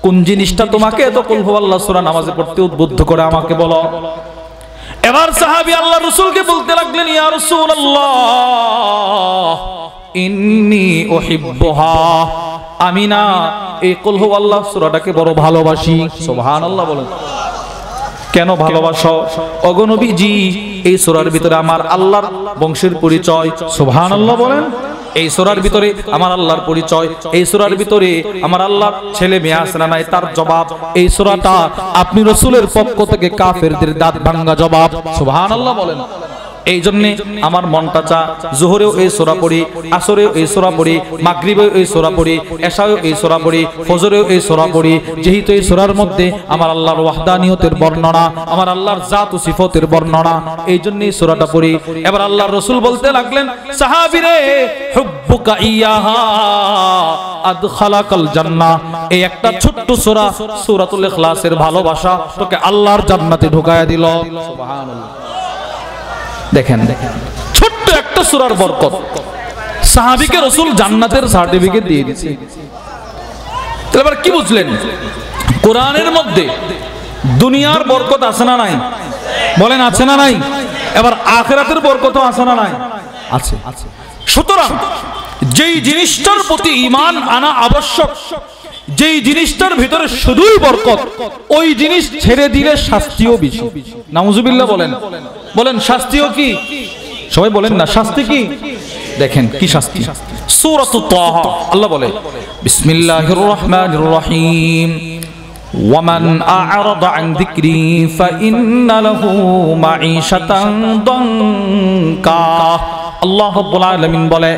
কোন জিনিসটা তোমাকে এত কুল হু আল্লাহ সূরা নামাজে পড়তে উদ্বুদ্ধ করে আমাকে বলো। এবার সাহাবী আল্লাহর রাসূলকে বলতে লাগলেন, ইয়া রাসূলুল্লাহ ইন্নী উহিব্বুহা, আমি না এই কুল হু আল্লাহ সূরাটাকে বড় ভালোবাসি। সুবহানাল্লাহ বলেন। কেন ভালোবাসো? ওগো নবীজি, এই সূরার ভিতরে আমার আল্লাহর বংশের পরিচয়। সুবহানাল্লাহ বলেন। এই সূরার ভিতরে আমার আল্লাহর পরিচয়, এই সূরার ভিতরে আমার আল্লাহর ছেলে মেয়ে আছে না নাই তার জবাব। এই সূরাটা আপনি রাসূলের পক্ষ থেকে কাফেরদের দাঁত ভাঙা জবাব। সুবহানাল্লাহ বলেন। এই জন্য আমার মনটা চা যোহরেও এই সূরা পড়ি, আসরেও এই সূরা পড়ি, মাগরিবেও এই সূরা পড়ি, এশায়ও এই সূরা পড়ি, ফজরেও এই সূরা পড়ি, যেহেতু এই সূরার মধ্যে আমার আল্লাহর ওয়াহদানিয়তের বর্ণনা, আমার আল্লাহর জাত ও সিফতের বর্ণনা, এই জন্য এই সূরাটা পড়ি। এবার আল্লাহর রাসূল বলতে লাগলেন, সাহাবীরে হুব্বুকা ইয়াহা আদখালাকাল জান্নাহ, এই একটা ছোট্ট সূরা সূরাতুল ইখলাসের ভালোবাসা তোকে আল্লাহর জান্নাতে ঢুকায়া দিল। সুবহানাল্লাহ। দেখেন ছোট্ট একটা সূরার বরকত সাহাবীকে রাসূল জান্নাতের সার্টিফিকেট দিয়ে দিয়েছে। তাহলে এবার কি বুঝলেন? কোরআনের মধ্যে দুনিয়ার বরকত আছে না নাই? বলেন আছে না নাই? এবার আখিরাতের বরকতও আছে না নাই? আছে। সুতরাং যেই জিনিসটার প্রতি ঈমান আনা আবশ্যক, যেই জিনিসটার ভিতরে শুধুই বরকত, ওই জিনিস ছেড়ে দিলে শাস্তিও বেশি। নাউজুবিল্লাহ বলেন। বলেন শাস্তিও কি? সবাই বলেন না, শাস্তি কি? দেখেন কি শাস্তি। সূরাতুত তাহা আল্লাহ বলে, বিসমিল্লাহির রহমানির রহিম, ওয়ামান আ'রাদা আন যিকরি ফাইন্না লাহু মাঈশাতান দানকা। আল্লাহ রাব্বুল আলামিন বলে,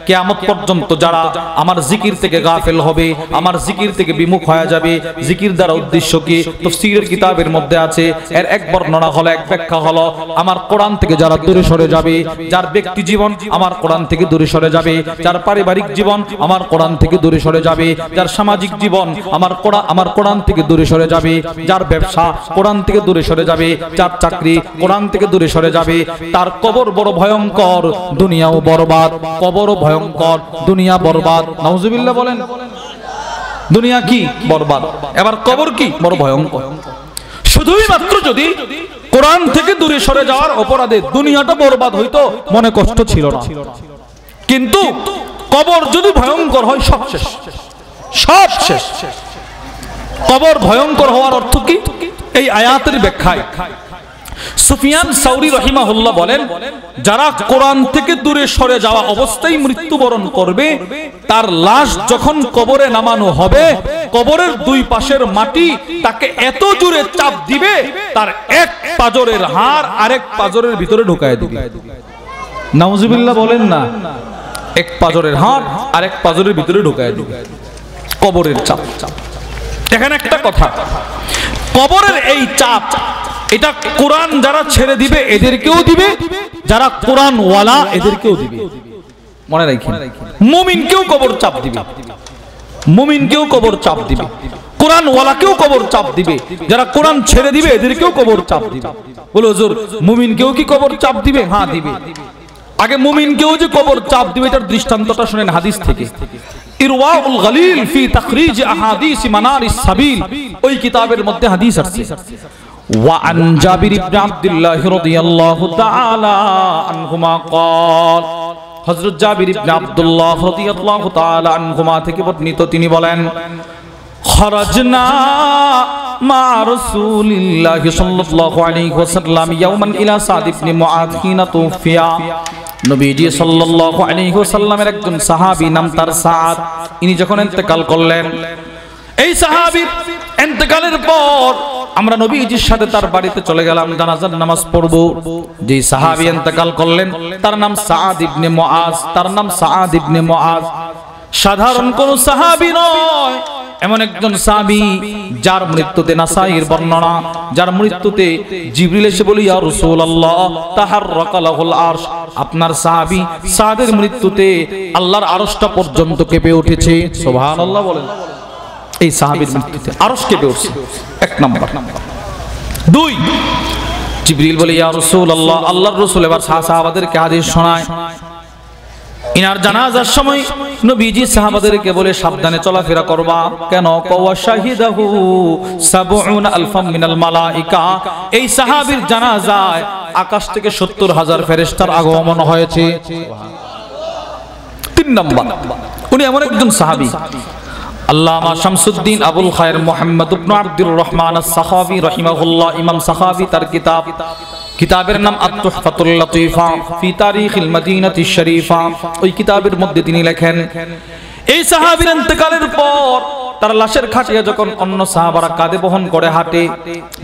কিয়ামত পর্যন্ত যারা আমার জিকির থেকে গাফেল হবে, আমার জিকির থেকে বিমুখ হয়ে যাবে। জিকির দ্বারা উদ্দেশ্য কি? তাফসীরের কিতাবের মধ্যে আছে, এর এক বর্ণনা হলো, এক ব্যাখ্যা হলো, আমার কোরআন থেকে যারা দূরে সরে যাবে, যার ব্যক্তি জীবন আমার কোরআন থেকে দূরে সরে যাবে, যার পারিবারিক জীবন আমার কোরআন থেকে দূরে সরে যাবে, যার সামাজিক জীবন আমার কোরআন থেকে দূরে সরে যাবে, যার ব্যবসা কোরআন থেকে দূরে সরে যাবে, যার চাকরি কোরআন থেকে দূরে সরে যাবে, তার কবর বড় ভয়ঙ্কর, দুনিয়াও বরবাদ। কবরও ভয়ঙ্কর, দুনিয়া বরবাদ। নাউজুবিল্লাহ বলেন। দুনিয়া কি? বরবাদ। এবার কবর কি? বড় ভয়ঙ্কর। শুধুই মাত্র যদি কোরআন থেকে দূরে সরে যাওয়ার অপরাধে দুনিয়াটা বরবাদ হইতো, মনে কষ্ট ছিল না। কিন্তু কবর যদি ভয়ঙ্কর হয়, সব শেষ, সব শেষ। কবর ভয়ঙ্কর হওয়ার অর্থ কি? এই আয়াতের ব্যাখ্যায় সুফিয়ান সাউরি রাহিমাহুল্লাহ বলেন, যারা কোরআন থেকে দূরে সরে যাওয়া অবস্থায় মৃত্যুবরণ করবে, তার লাশ যখন কবরে নামানো হবে, কবরের দুই পাশের মাটি তাকে এত জোরে চাপ দিবে, তার এক পাজরের হাড় আরেক পাজরের ভিতরে ঢুকায় দিবে। নাউজুবিল্লাহ বলেন না। এক পাজরের হাড় আরেক পাজরের ভিতরে ঢুকায় দিবে। কবরের চাপ। এখানে একটা কথা, কবরের এই চাপ, এটা কোরআন যারা ছেড়ে দিবে এদেরকেও দিবে, যারা কোরআন ওয়ালা এদেরকেও দিবে। মনে রাখেন, মুমিনকেও কবর চাপ দিবে, মুমিনকেও কবর চাপ দিবে, কোরআন ওয়ালাকেও কবর চাপ দিবে, যারা কোরআন ছেড়ে দিবে এদেরকেও কবর চাপ দিবে। বলে হুজুর, মুমিনকেও কি কবর চাপ দিবে? হ্যাঁ দিবে। আগে মুমিনকেও যে কবর চাপ দিবে, এটার দৃষ্টান্তটা শুনেন হাদিস থেকে। ইরওয়াউল গলিল ফি তাখরিজ আহাদিস মানারিস সাবিল, ওই কিতাবের মধ্যে হাদিস আছে। وعن جابر بن عبد الله رضي الله تعالى عنهما قال, হযরত জাবির ইবনে আব্দুল্লাহ রাদিয়াল্লাহু তাআলা আনহুমা থেকে বর্ণিত, তিনি বলেন, খরাজনা মা রাসূলিল্লাহি সাল্লাল্লাহু আলাইহি ওয়াসাল্লাম ইয়াওমান ইলা সাদ ইবনে মুআদ হিনা তুফিয়া। নবীজি সাল্লাল্লাহু আলাইহি ওয়াসাল্লামের একজন সাহাবী, নাম তার সাদ, ইনি যখন ইন্তেকাল করলেন, এই সাহাবীর ইন্তেকালের পর আমরা নবীজির সাথে তার বাড়িতে চলে গেলাম জানাজার নামাজ পড়ব। যে সাহাবী ইন্তেকাল করলেন তার নাম সাদ ইবনে মুআজ, তার নাম সাদ ইবনে মুআজ। সাধারণ কোন সাহাবী নয়, এমন একজন সাহাবী যার মৃত্যুতে নাসাইর বর্ণনা, যার মৃত্যুতে জিবরিল এসে বলে, ইয়া রাসূলুল্লাহ তাহাররাকা লাহুল আরশ, আপনার সাহাবী সাদের মৃত্যুতে আল্লাহর আরশটা পর্যন্ত কেঁপে উঠেছে। সুবহানাল্লাহ বলেন। এই সাহাবীর মৃত্যুতে আরশ কেঁপে উঠছে, এক নাম্বার। দুই, জিবরিল বলে, ইয়া রাসূলুল্লাহ, আল্লাহর রাসূল এবার সাহাবাদেরকে হাদিস শোনায়। ইনার জানাজার সময় নবীজি সাহাবাদেরকে বলে, সাবধানে চলাফেরা করবা। কেন? ওয়া শাহিদাহু ৭০ আলফাম মিনাল মালাইকা, এই সাহাবীর জানাজায় আকাশ থেকে ৭০,০০০ ফেরেশতার আগমন হয়েছে। তিন নাম্বার, উনি এমন একজন সাহাবী, আল্লামা শামসুদ্দিন আবুল খায়ের মুহাম্মদ ইবনে আব্দুর রহমান আস-সাখাবী রাহিমাহুল্লাহ, ইমাম সাখাবী, তার কিতাবের নাম আত-তুহফাতুল লাতীফা ফি তারিখিল মদিনাতিশ শরীফা। ওই কিতাবের মধ্যে তিনি লেখেন, এই সাহাবীর ইন্তেকালের পর তার লাশের খাটিয়া যখন অন্য সাহাবারা কাঁধে বহন করে হাঁটে,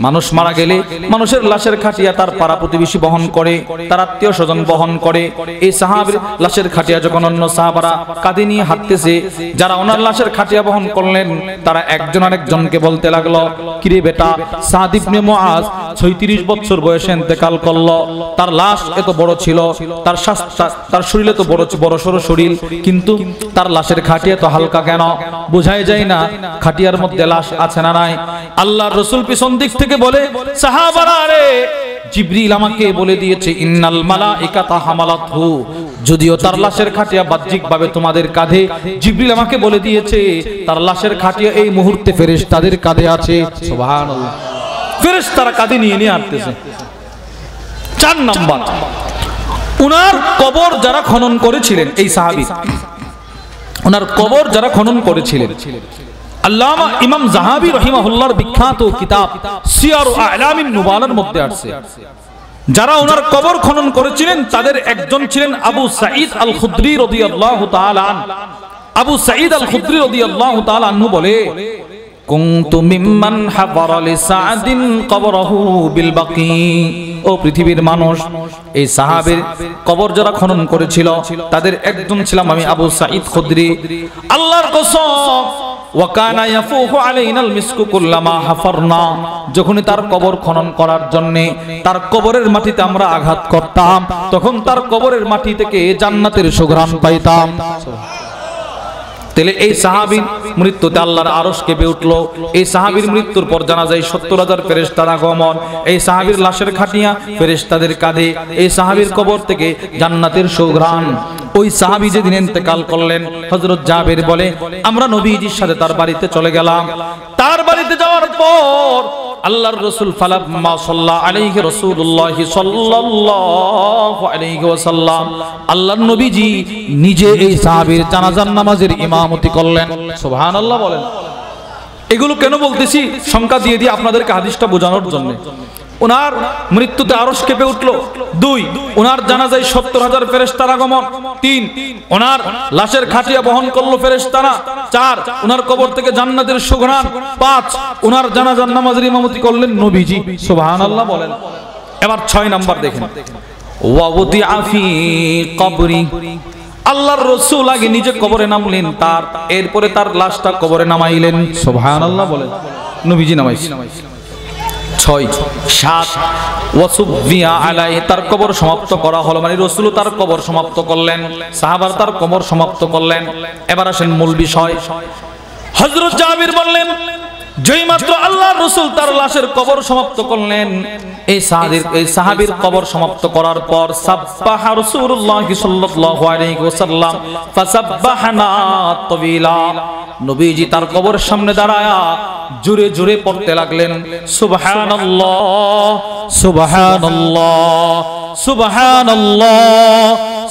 মানুষ মারা গেলে মানুষের লাশের খাটিয়া তার পাড়া প্রতিবেশী বহন করে, তার আত্মীয় স্বজন বহন করে। এই সাহাবীর লাশের খাটিয়া যখন অন্য সাহাবারা কাঁধে নিয়ে হাঁটতেছে, যারা ওনার লাশের খাটিয়া বহন করলেন, তারা একজন আরেকজনকে বলতে লাগলো, কিরে বেটা, সাদ ইবনে মুআজ ৩৬ বছর বয়সে ইন্তেকাল করলো, তার লাশ এত বড় ছিল, তার শরীরে তো বড় সড়ো শরীর, কিন্তু তার লাশের খাটিয়া তো হালকা কেন? বোঝাই যায় না খাটিয়ার মধ্যে লাশ আছে না নাই। আল্লাহর রাসূল পিছন দিক থেকে বলে, সাহাবারা রে, জিবরিল আমাকে বলে দিয়েছে, ইন্নাল মালাইকাতা হামালাতহু, যদিও তার লাশের খাটিয়া বাহ্যিকভাবে তোমাদের কাঁধে, জিবরিল আমাকে বলে দিয়েছে তার লাশের খাটিয়া এই মুহূর্তে ফেরেশতাদের কাঁধে আছে। সুবহানাল্লাহ, ফেরেশতারা কাঁধে নিয়ে আসতেছে। ৪ নাম্বার, উনার কবর যারা খনন করেছিলেন, এই সাহাবী, উনার কবর যারা খনন করেছিলেন, আল্লামা ইমাম যাহাবী রাহিমাহুল্লাহর বিখ্যাত কিতাব সিয়ার আ'লামিন নুবালার মধ্যে আছে, যারা ওনার কবর খনন করেছিলেন তাদের একজন ছিলেন আবু সাঈদ আল খুদরি রাদিয়াল্লাহু তাআলা আনহু। আবু সাঈদ আল খুদরি রাদিয়াল্লাহু তাআলা আনহু বলে, কুনতু মিম্মান হাফারা লিসাদিন কবরহু বিল বাকি, ও পৃথিবীর মানুষ, এই সাহাবীর কবর যারা খনন করেছিল তাদের একজন ছিলাম আমি আবু সাঈদ খুদরি। আল্লাহর কসম, ওয়া কানা ইয়াফুহু আলাইনাল মিসকু কুল্লামা হাফারনা, যখনই তার কবর খনন করার জন্য তার কবরের মাটিতে আমরা আঘাত করতাম, তখন তার কবরের মাটি থেকে জান্নাতের সুঘ্রাণ পাইতাম। তাহলে এই সাহাবীর মৃত্যুতে আল্লাহর আরশ কেঁপে উঠলো। এই সাহাবীর মৃত্যুর পর জানাজায় 70,000 ফেরেশতার আগমন। এই সাহাবীর লাশের খাটিয়া ফেরেশতাদের কাঁধে, এই সাহাবীর কবর থেকে জান্নাতের সুঘ্রাণ। ওই সাহাবী যেদিন ইন্তেকাল করলেন, হযরত জাবের বলে আমরা নবীজির সাথে তার বাড়িতে চলে গেলাম। তার বাড়িতে যাওয়ার পর আল্লাহর রাসূল ফালাম্মা সাল্লা আলাইহি রাসূলুল্লাহ সাল্লাল্লাহু আলাইহি ওয়াসাল্লাম, আল্লাহর নবীজি নিজে এই সাহাবীর জানাজার নামাজের ইমামতি করলেন। সুবহানাল্লাহ বলেন। এগুলো কেন বলতেছি? সংখ্যা দিয়ে দিয়ে আপনাদেরকে হাদিসটা বোঝানোর জন্য। ওনার মৃত্যুতে আরশ কেঁপে উঠলো। 2, ওনার জানাজায় 70,000 ফেরেশতার আগমন। 3, ওনার লাশের খাটিয়া বহন করলো ফেরেশতারা। 4, ওনার কবর থেকে জান্নাতের সুঘ্রাণ। 5, ওনার জানাজার নামাজের ইমামতি করলেন নবীজি। সুবহানাল্লাহ বলেন। এবার 6 নাম্বার দেখেন, ওয়া ওয়াদিআ ফি কবরি, আল্লাহর রাসূল আগে নিজে কবরে নামলেন, তার এরপরে তার লাশটা কবরে নামাইলেন। সুবহানাল্লাহ বলেন। নবীজি নামাইছেন। 6, 7, ওয়াসুবিয়া আলাইহি, তার কবর সমাপ্ত করা হলো, মানে রাসূল তার কবর সমাপ্ত করলেন, সাহাবার তার কবর সমাপ্ত করলেন। এবার আসেন মূল বিষয়। হযরত জাবির বললেন, যেই মাত্র আল্লাহর রাসূল তার লাশের কবর সমাপ্ত করলেন, এই সাহাবীর কবর সমাপ্ত করার পর সাব্বাহা রাসূলুল্লাহ সাল্লাল্লাহু আলাইহি ওয়াসাল্লাম ফাসাব্বাহনা তাওয়িলা, নবীজি তার কবরের সামনে দাঁড়ায়া জোরে জোরে পড়তে লাগলেন, সুবহানাল্লাহ সুবহানাল্লাহ সুবহানাল্লাহ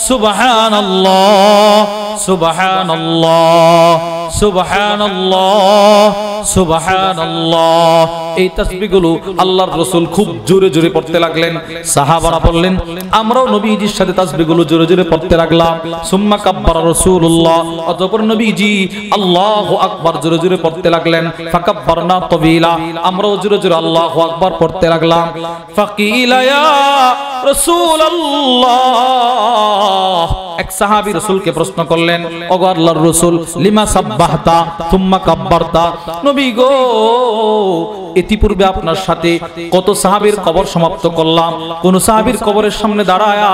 সুবহানাল্লাহ সুবহানাল্লাহ সুবহানাল্লাহ সুবহানাল্লাহ। এই তাসবিহগুলো আল্লাহর রাসূল খুব জোরে জোরে পড়তে লাগলেন। সাহাবারা বললেন, আমরাও নবীজির সাথে তাসবিহগুলো জোরে জোরে পড়তে লাগলাম। সুম্মা কাব্বারা রাসূলুল্লাহ, অতঃপর নবীজি আল্লাহু আকবার জোরে জোরে পড়তে লাগলেন। ফাকাব্বারনা তাওয়িলা, আমরাও জোরে জোরে আল্লাহু আকবার পড়তে লাগলাম। ফাকিলা ইয়া রাসূলুল্লাহ, এক সাহাবী রাসূলকে প্রশ্ন করলেন, ওগো আল্লাহর রাসূল, লিমা সাব্বাহতা সুম্মা কাব্বারতা, নবী গো ইতিপূর্বে আপনার সাথে কত সাহাবীর কবর সমাপ্ত করলাম, কোন সাহাবীর কবরের সামনে দাঁড়ায়া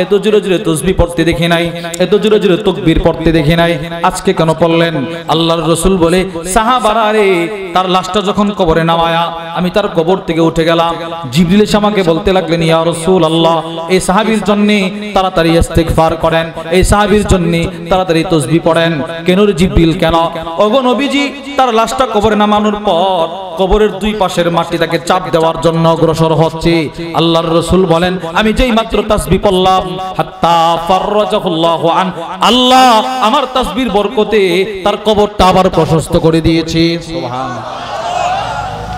এত জোরে জোরে তাসবিহ পড়তে দেখি নাই, এত জোরে জোরে তাকবীর পড়তে দেখি নাই, আজকে কেন পড়লেন? আল্লাহর রাসূল বলে, সাহাবারা রে, তার লাশটা যখন কবরে নামায়া আমি তার কবর থেকে উঠে গেলাম, জিবরিল এসে আমাকে বলতে লাগলেন, ইয়া রাসূলুল্লাহ, এই সাহাবীর জন্য তাড়াতাড়ি ইস্তিগফার করেন, এই সাহাবীর জন্য তাড়াতাড়ি তাসবিহ পড়েন। কেন রে জিবরিল, কেন? ওগো নবীজি, তার লাশটা কবরে নামানোর পর কবরের দুই পাশের মাটি তাকে চাপ দেওয়ার জন্য অগ্রসর হচ্ছে। আল্লাহর রাসূল বলেন, আমি যেই মাত্র তাসবিহ পড়লাম, হাত্তা ফাররাজাহুল্লাহু আন, আল্লাহ আমার তাসবিহর বরকতে তার কবরটা আবার প্রশস্ত করে দিয়েছে। সুবহানাল্লাহ।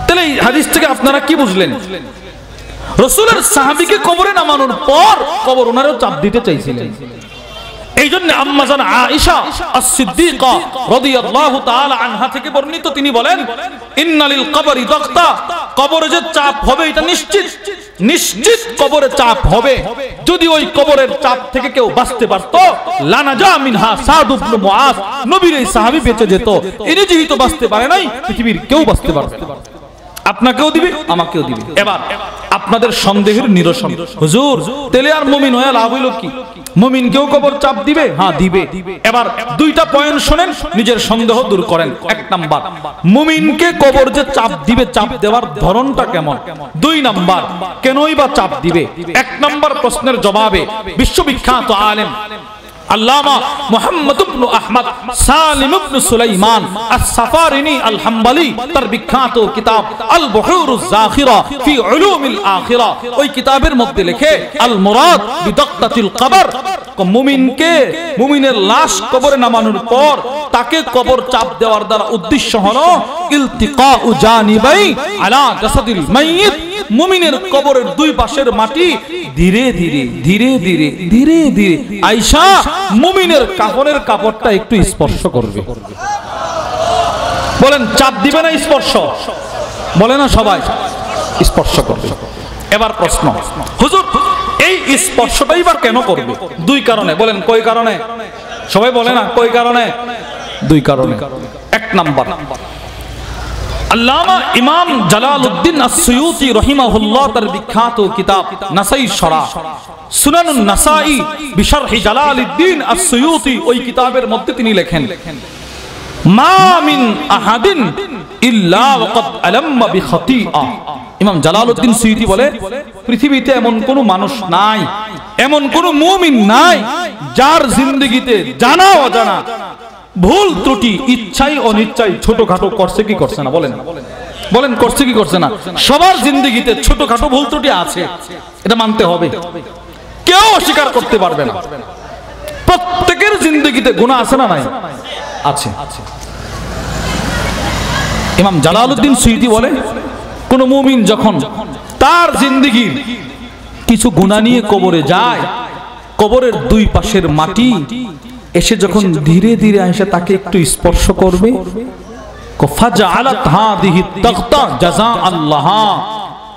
তাহলে এই হাদিস থেকে আপনারা কি বুঝলেন? রাসূলের সাহাবীকে কবরে নামানোর পর কবর ওনারও চাপ দিতে চাইছিলেন। এই জন্য আম্মা জান আয়েশা আস-সিদ্দিকা রাদিয়াল্লাহু তাআলা আনহা থেকে বর্ণিত, তিনি বলেন, ইন্নালিল কবরি দাগতা, কবরে যে চাপ হবে এটা নিশ্চিত, নিশ্চিত কবরে চাপ হবে। যদি ওই কবরের চাপ থেকে কেউ বাঁচতে পারত, লানাজা মিনহা সাদ ইবনে মুআজ, নবীর এই সাহাবী বেঁচে যেত। ইনি যেহেতু বাঁচতে পারে নাই, পৃথিবীর কেউ বাঁচতে পারবে না। আপনাকেও দিবে, আমাকেও দিবে। এবার আপনাদের সন্দেহের নিরসন, হুজুর তেলে আর মুমিন হয়ে লাভ হইল কি? মুমিন কেউ কবর চাপ দিবে? হ্যাঁ দিবে। এবার দুইটা পয়েন্ট শুনেন, নিজের সন্দেহ দূর করেন। 1 নাম্বার, মুমিনকে কবর যে চাপ দিবে, চাপ দেওয়ার ধরনটা কেমন? 2 নাম্বার, কেনই বা চাপ দিবে? 1 নাম্বার প্রশ্নের জবাবে বিশ্ববিখ্যাত আলেম আল্লামা মুহাম্মদ ইবনে আহমদ সালিম ইবনে সুলাইমান আস-সাফারিনি আল-হাম্বলি, তার বিখ্যাত কিতাব আল বুহুরুজ যাখিরা ফি উলুমিল আখিরা, ওই কিতাবের মধ্যে লেখে, আল মুরাদ বিদাক্কাতিল কবর, মুমিনকে, মুমিনের লাশ কবরে নামানোর পর তাকে কবর চাপ দেওয়ার দ্বারা উদ্দেশ্য হলো ইলতিকাউ জানিবাই আলা জাসাদিল মাইয়িত, মুমিনের কবরের দুই পাশের মাটি ধীরে ধীরে ধীরে ধীরে ধীরে ধীরে আয়েশা মুমিনের কাফনের কাপড়টা একটু স্পর্শ করবে। বলেন চাপ দিবে না স্পর্শ? বলে না সবাই, স্পর্শ করবে। এবার প্রশ্ন, হুজুর এই স্পর্শটাই বা কেন করবে? দুই কারণে। বলেন কয় কারণে? সবাই বলে না কয় কারণে? দুই কারণে। এক নাম্বার, আল্লামা ইমাম জালালউদ্দিন আস-সুয়ুতি রাহিমাহুল্লাহ তার বিখ্যাত কিতাব নাসাই শরা সুনানুন নাসাই বিশরহি জালালউদ্দিন আস-সুয়ুতি, ওই কিতাবের মধ্যে তিনি লেখেন, মা মিন আহাদিন ইল্লা ওয়াকাদ আলাম্মা বিখাতিআ। ইমাম জালালউদ্দিন সুয়ুতি বলে, পৃথিবীতে এমন কোন মানুষ নাই, এমন কোন মুমিন নাই যার জিন্দেগিতে জানা অজানা ভুল ত্রুটি ইচ্ছাই অনিচ্ছাই ছোটখাটো করছে কি করছে না? বলেন বলেন করছে কি করছে না? সবার জিন্দেগিতে ছোটখাটো ভুল ত্রুটি আছে, এটা মানতে হবে, কেউ অস্বীকার করতে পারবে না। প্রত্যেকের জিন্দেগিতে গুনাহ আছে না নাই? আছে। ইমাম জালালউদ্দিন সুয়ুতি বলে, কোন মুমিন যখন তার জিন্দেগির কিছু গুনাহ নিয়ে কবরে যায়, কবরের দুই পাশের মাটি এসে যখন ধীরে ধীরে এসে তাকে একটু স্পর্শ করবে, ফাজআলাত হাদিহি তাগতা জাযাআন লাহা,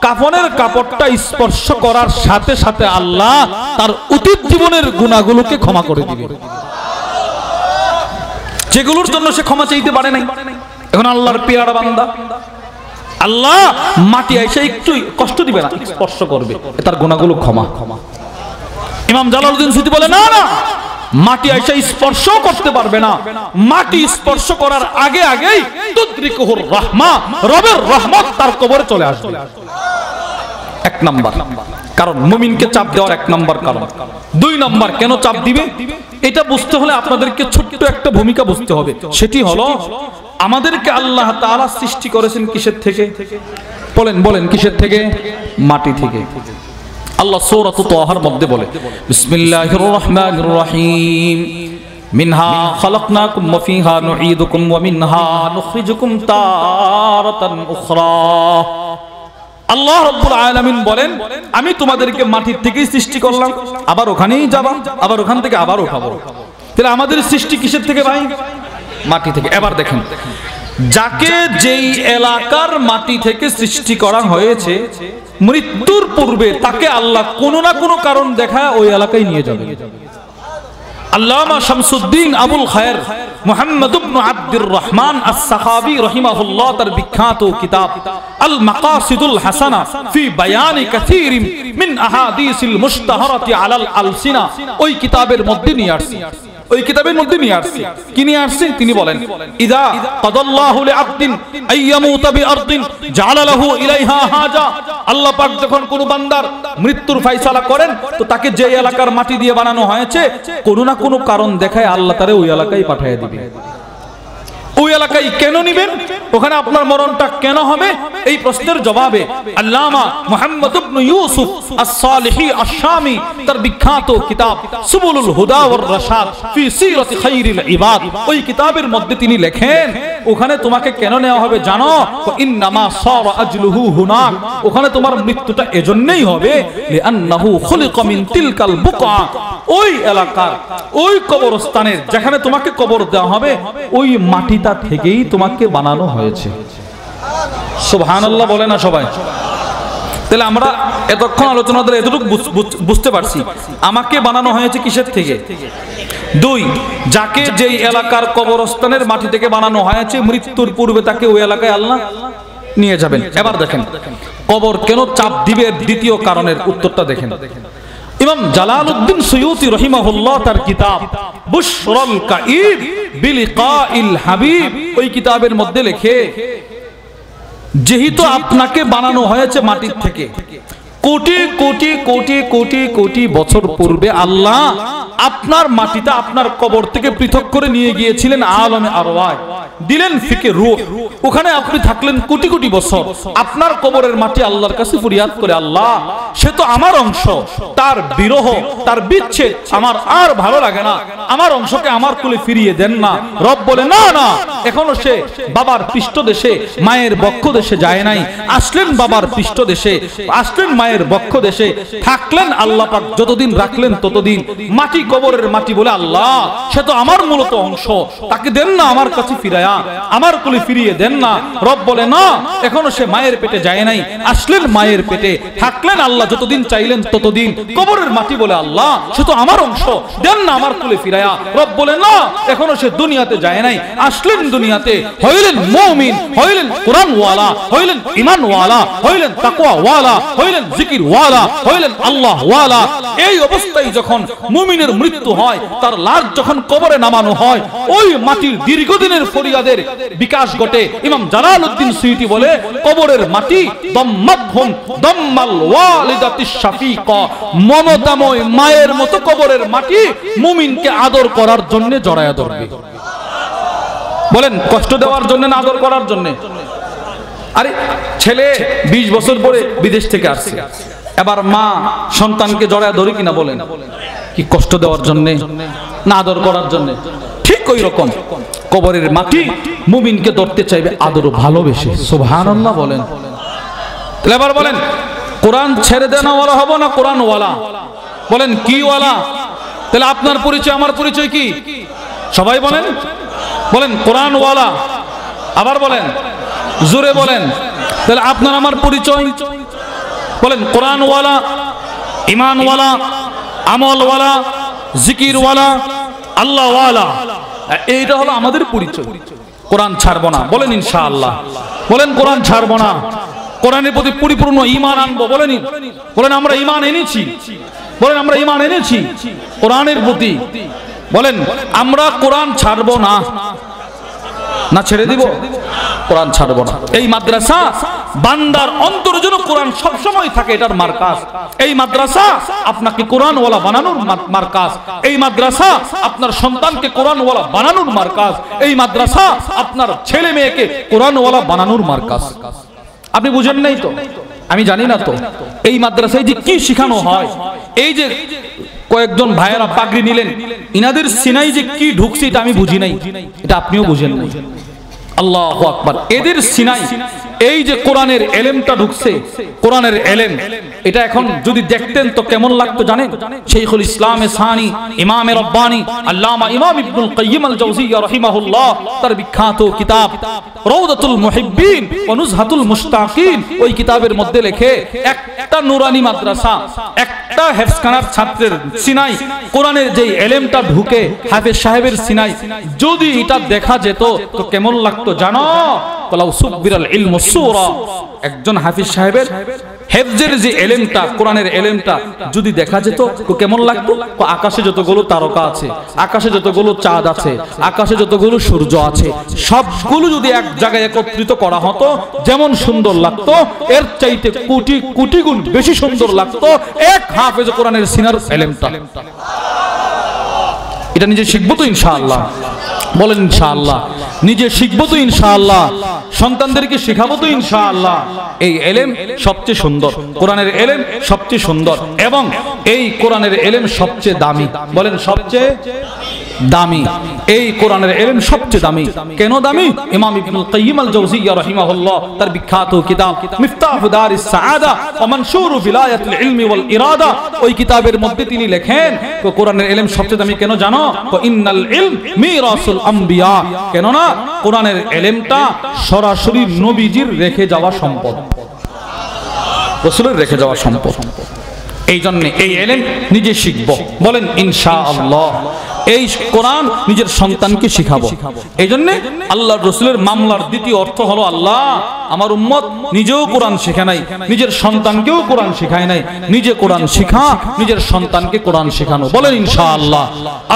কাফনের কাপড়টা স্পর্শ করার সাথে সাথে আল্লাহ তার অতীত জীবনের গুনাহগুলোকে ক্ষমা করে দিবে, যেগুলোর জন্য সে ক্ষমা চাইতে পারে নাই। এখন আল্লাহর পেয়ারা বান্দা, আল্লাহ মাটি এসে একটু কষ্ট দিবে না, স্পর্শ করবে, তার গুনাহগুলো ক্ষমা। ইমাম জালালউদ্দিন সুয়ুতি বলে, না না, মাটি এসে স্পর্শ করতে পারবে না, মাটি স্পর্শ করার আগে আগেই তুদরিকুহুর রাহমা, রবের রহমত তার কবরে চলে আসবে। এক নাম্বার কারণ, মুমিনকে চাপ দেওয়ার এক নাম্বার কারণ। দুই নাম্বার, কেন চাপ দিবে এটা বুঝতে হলে আপনাদেরকে ছোট্ট একটা ভূমিকা বুঝতে হবে। সেটি হলো, আমাদেরকে আল্লাহ তাআলা সৃষ্টি করেছেন কিসের থেকে? বলেন বলেন কিসের থেকে? মাটি থেকে। আল্লাহ সূরাত তাহার মধ্যে বলে, বিসমিল্লাহির রহমানির রহিম, মিনহা খালাকনাকুম ওয়া ফিহা নুঈদুকুম ওয়া মিনহা নুখরিজুকুম তারাতান উখরা। আল্লাহ রাব্বুল আলামিন বলেন, আমি তোমাদেরকে মাটির থেকেই সৃষ্টি করলাম, আবার ওখানেই যাবা, আবার ওখান থেকে আবার উঠাবো। তাহলে আমাদের সৃষ্টি কিসের থেকে ভাই? মাটি থেকে। এবার দেখেন, যাকে যেই এলাকার মাটি থেকে সৃষ্টি করা হয়েছে, মৃত্যুর পূর্বে তাকে আল্লাহ কোনো না কোনো কারণ দেখায় ওই এলাকায় নিয়ে যাবে। আল্লামা শামসুদ্দিন আবুল খায়ের মুহাম্মদ ইবনে আব্দুর রহমান আস-সাখাবী রাহিমাহুল্লাহ তার বিখ্যাত কিতাব আল মাকাসিদুল হাসানা ফি বায়ানি কাসীরিন মিন আহাদিসিল মুশতাহারাতি আলাল আলসিনা, ওই কিতাবের মধ্যে নিয়ে আসছি, ওই কিতাবের মধ্যে নিয়ে আসছি। কি নিয়ে আসছি? তিনি বলেন, ইযা কাদাল্লাহু লিআবদিন আইয়ামুতা বিআরদিন জাআলা লাহু ইলাইহা হাজা, আল্লাহ পাক যখন কোন বান্দার মৃত্যুর ফয়সালা করেন, তো তাকে যে এলাকার মাটি দিয়ে বানানো হয়েছে, কোনো না কোনো কারণ দেখায় আল্লাহ তারে ওই এলাকায় পাঠিয়ে দিবে। ওই এলাকায় কেন নিবেন? ওখানে আপনার মরণটা কেন হবে? এই প্রশ্নের জবাবে আল্লামা মুহাম্মদ ইবনে ইউসুফ আস-সালিহি আশ-শামি তার বিখ্যাত কিতাব সুবুলুল হুদা ওয়ার রাশাদ ফি সিরাতি খায়রিল ইবাদ, ওই কিতাবের মধ্যে তিনি লেখেন, ওখানে তোমাকে কেন নেওয়া হবে জানো? ইন্নামা সারা আজলুহু হুনাক, ওখানে তোমার মৃত্যুটা এজন্যই হবে লিআন্নাহু খুলিকা মিন তিলকাল বুকআ, ওই এলাকার ওই কবরস্থানের যেখানে তোমাকে কবর দেওয়া হবে, ওই মাটিটা থেকেই তোমাকে বানানো হয়েছে। সুবহানাল্লাহ বলে না সবাই? তাহলে আমরা এতক্ষণ আলোচনা করে এতটুকু বুঝতে পারছি, আমাকে বানানো হয়েছে কিসের থেকে? দুই, যাকে যেই এলাকার কবরস্থানের মাটি থেকে বানানো হয়েছে, মৃত্যুর পূর্বে তাকে ওই এলাকায় আল্লাহ নিয়ে যাবেন। এবার দেখেন, কবর কেন চাপ দিবে, দ্বিতীয় কারণের উত্তরটা দেখেন। ইমাম জালালউদ্দিন সুয়ুতি রাহিমাহুল্লাহ তার কিতাব বুশরাল কাঈদ বিলিকাইল হাবিব, ওই কিতাবের মধ্যে লেখে, যেহেতু আপনাকে বানানো হয়েছে মাটির থেকে, কোটি কোটি কোটি কোটি কোটি বছর পূর্বে আল্লাহ আপনার মাটিটা আপনার কবর থেকে পৃথক করে নিয়ে গিয়েছিলেন আলমে আরওয়াহ, দিলেন ফিকে রূহ, ওখানে আপনি থাকলেন কোটি কোটি বছর। আপনার কবরের মাটি আল্লাহর কাছে ফরিয়াদ করে, আল্লাহ সে তো আমার অংশ, তার বিরহ তার বিচ্ছেদ আমার আর ভালো লাগে না, আমার অংশকে আমার কুলে ফিরিয়ে দেন না। রব বলে, না না, এখনো সে বাবার পৃষ্ঠদেশে মায়ের বক্ষ দেশে যায় নাই, আসলেন বাবার পৃষ্ঠদেশে, আসলেন মায়ের বক্ষ দেশে, থাকলেন আল্লাহ পাক যতদিন রাখলেন ততদিন। মাটি কবরের মাটি বলে, আল্লাহ সে তো আমার মূলত অংশ, তাকে দেন না আমার কাছে ফিরায়া ফিরায়া আমার কোলে ফিরিয়ে দেন না। রব বলে না, এখনো সে মায়ের পেটে যায় নাই, আসলেন মায়ের পেটে, থাকলেন আল্লাহ যতদিন চাইলেন ততদিন। কবরের মাটি বলে আল্লাহ সে তো আমার অংশ, দেন না আমার কোলে ফিরায়া। রব বলে না, এখনো সে দুনিয়াতে যায় নাই, আসলেন দুনিয়াতে, হইলেন মুমিন, হইলেন কোরআন ওয়ালা, হইলেন ঈমান ওয়ালা, হইলেন তাকওয়া ওয়ালা, হইলেন জিকির ওয়ালা, হইলেন আল্লাহ ওয়ালা। এই অবস্থায় যখন মুমিনের মৃত্যু হয়, তার লাশ যখন কবরে নামানো হয়, ওই মাটির দীর্ঘদিনের ফরিয়াদের বিকাশ ঘটে। ইমাম জালালউদ্দিন সুয়ুতী বলে, কবরের মাটি দম্মাতহুম দম্মাল ওয়ালিদাতিশ শাফিকা, মমতাময় মায়ের মতো কবরের মাটি মুমিনকে আদর করার জন্য জড়ায়া ধরবে। বলেন কষ্ট দেওয়ার জন্য না আদর করার জন্য? আরে ছেলে 20 বছর পরে বিদেশ থেকে আসছে, এবার মা সন্তানকে জড়ায়া ধরে কিনা? বলেন কি কষ্ট দেওয়ার জন্য না আদর করার জন্য? ঠিক ওই রকম কবরের মাটি মুমিনকে ধরতে চাইবে আদর ভালোবেসে। সুবহানাল্লাহ বলেন। তাহলে এবার বলেন, কোরআন ছেড়ে দেনা ওয়ালা হবো না কোরআন ওয়ালা? বলেন কি ওয়ালা? তাহলে আপনার পরিচয় আমার পরিচয় কি? সবাই বলেন, বলেন কোরআন ওয়ালা। আবার বলেন, জোরে বলেন। তাহলে আপনার আমার পরিচয় বলেন কোরআন ওয়ালা, ঈমান ওয়ালা, আমল ওয়ালা, জিকির ওয়ালা, আল্লাহ ওয়ালা। এইটা হলো আমাদের পরিচয়। কোরআন ছাড়বো না, বলেন ইনশাআল্লাহ। বলেন কোরআন ছাড়বো না, কোরআনের প্রতি পরিপূর্ণ ঈমান আনবো। বলেন আমরা ঈমান এনেছি, বলেন আমরা ঈমান এনেছি কোরআনের প্রতি। বলেন আমরা কোরআন ছাড়বো না, না ছেড়ে দিব? কোরআন ছাড়বো না। এই মাদ্রাসা বান্দার অন্তরে যেন কোরআন সব সময় থাকে, এটার মার্কাজ। এই মাদ্রাসা আপনাকে কোরআন ওয়ালা বানানোর মার্কাজ। এই মাদ্রাসা আপনার সন্তানকে কোরআন ওয়ালা বানানোর মার্কাজ। এই মাদ্রাসা আপনার ছেলে মেয়েকে কোরআন ওয়ালা বানানোর মার্কাজ। আপনি বুঝেন নাই তো? আমি জানি না তো এই মাদ্রাসায় যে কি শেখানো হয়। এই যে কয়েকজন ভাইয়েরা পাগড়ি নিলেন, ইনাদের সিনাই যে কি ঢুকছে এটা আমি বুঝি নাই, এটা আপনিও বুঝেন নাই। আল্লাহু আকবার। এদের সিনাই এই যে কোরআনের এলেমটা ঢুকছে, কোরআনের এলেম, এটা এখন যদি দেখতেন তো কেমন লাগতো জানেন? শাইখুল ইসলাম সানি, ইমাম রব্বানি, আল্লামা ইমাম ইবনুল কাইয়িম আল জাওজিয়্যা রাহিমাহুল্লাহ, তার বিখ্যাত কিতাব রাউদাতুল মুহিব্বিন ওয়া নুজহাতুল মুশতাকিন, ওই কিতাবের মধ্যে লেখে একটা নুরানি মাদ্রাসা, একটা হেফজখানার ছাত্রের সিনাই কোরআনের যে এলেমটা ঢুকে, হাফেজ সাহেবের সিনাই যদি এটা দেখা যেত তো কেমন লাগতো জানো? কলাউ সুবিরাল ইলমু সূরা, একজন হাফেজ সাহেবের হেফজের যে এলেমটা, কোরআনের এলেমটা যদি দেখা যেত তো কেমন লাগতো? আকাশে যতগুলো তারকা আছে, আকাশে যতগুলো চাঁদ আছে, আকাশে যতগুলো সূর্য আছে, সবগুলো যদি এক জায়গায় একত্রিত করা হতো যেমন সুন্দর লাগতো, এর চাইতে কোটি কোটি গুণ বেশি সুন্দর লাগতো এক হাফেজ কোরআনের সিনার এলেমটা। এটা নিজে শিখবো তো ইনশাআল্লাহ? বলেন ইনশাআল্লাহ। নিজে শিখবো তো ইনশাআল্লাহ? সন্তানদেরকে শেখাবো তো ইনশাআল্লাহ? এই এলেম সবচেয়ে সুন্দর, কোরআনের এলেম সবচেয়ে সুন্দর, এবং এই কোরআনের এলেম সবচেয়ে দামি। বলেন সবচেয়ে দামি। এই কোরআনের ইলম সবচেয়ে দামি। কেন দামি? ইমাম ইবনুল কাইয়িম আল জাওজিয়্যা রাহিমাহুল্লাহ তার বিখ্যাত কিতাব মিফতাহু দারিস সাআদা ওয়া মানশুরু বিলায়াতুল ইলমি ওয়াল ইরাদা, ওই কিতাবের মধ্যে তিনি লেখেন কোরআনের ইলম সবচেয়ে দামি কেন জানো? ইন্নাল ইলম মিরাসুল আম্বিয়া, কেন না কোরআনের ইলমটা সরাসরি নবীজির রেখে যাওয়া সম্পদ, রাসূলের রেখে যাওয়া সম্পদ। এই জন্য এই ইলম নিজে শিখব। বলেন ইনশাআল্লাহ। এই কোরআন নিজের সন্তানকে শিখাবো। এই জন্য আল্লাহর রাসূলের মামলার দ্বিতীয় অর্থ হলো আল্লাহ আমার উম্মত নিজেও কোরআন শেখে নাই, নিজের সন্তানকেও কোরআন শেখায় নাই, নিজে কোরআন শিখা, নিজের সন্তানকে কোরআন শেখানো। বলেন ইনশাআল্লাহ।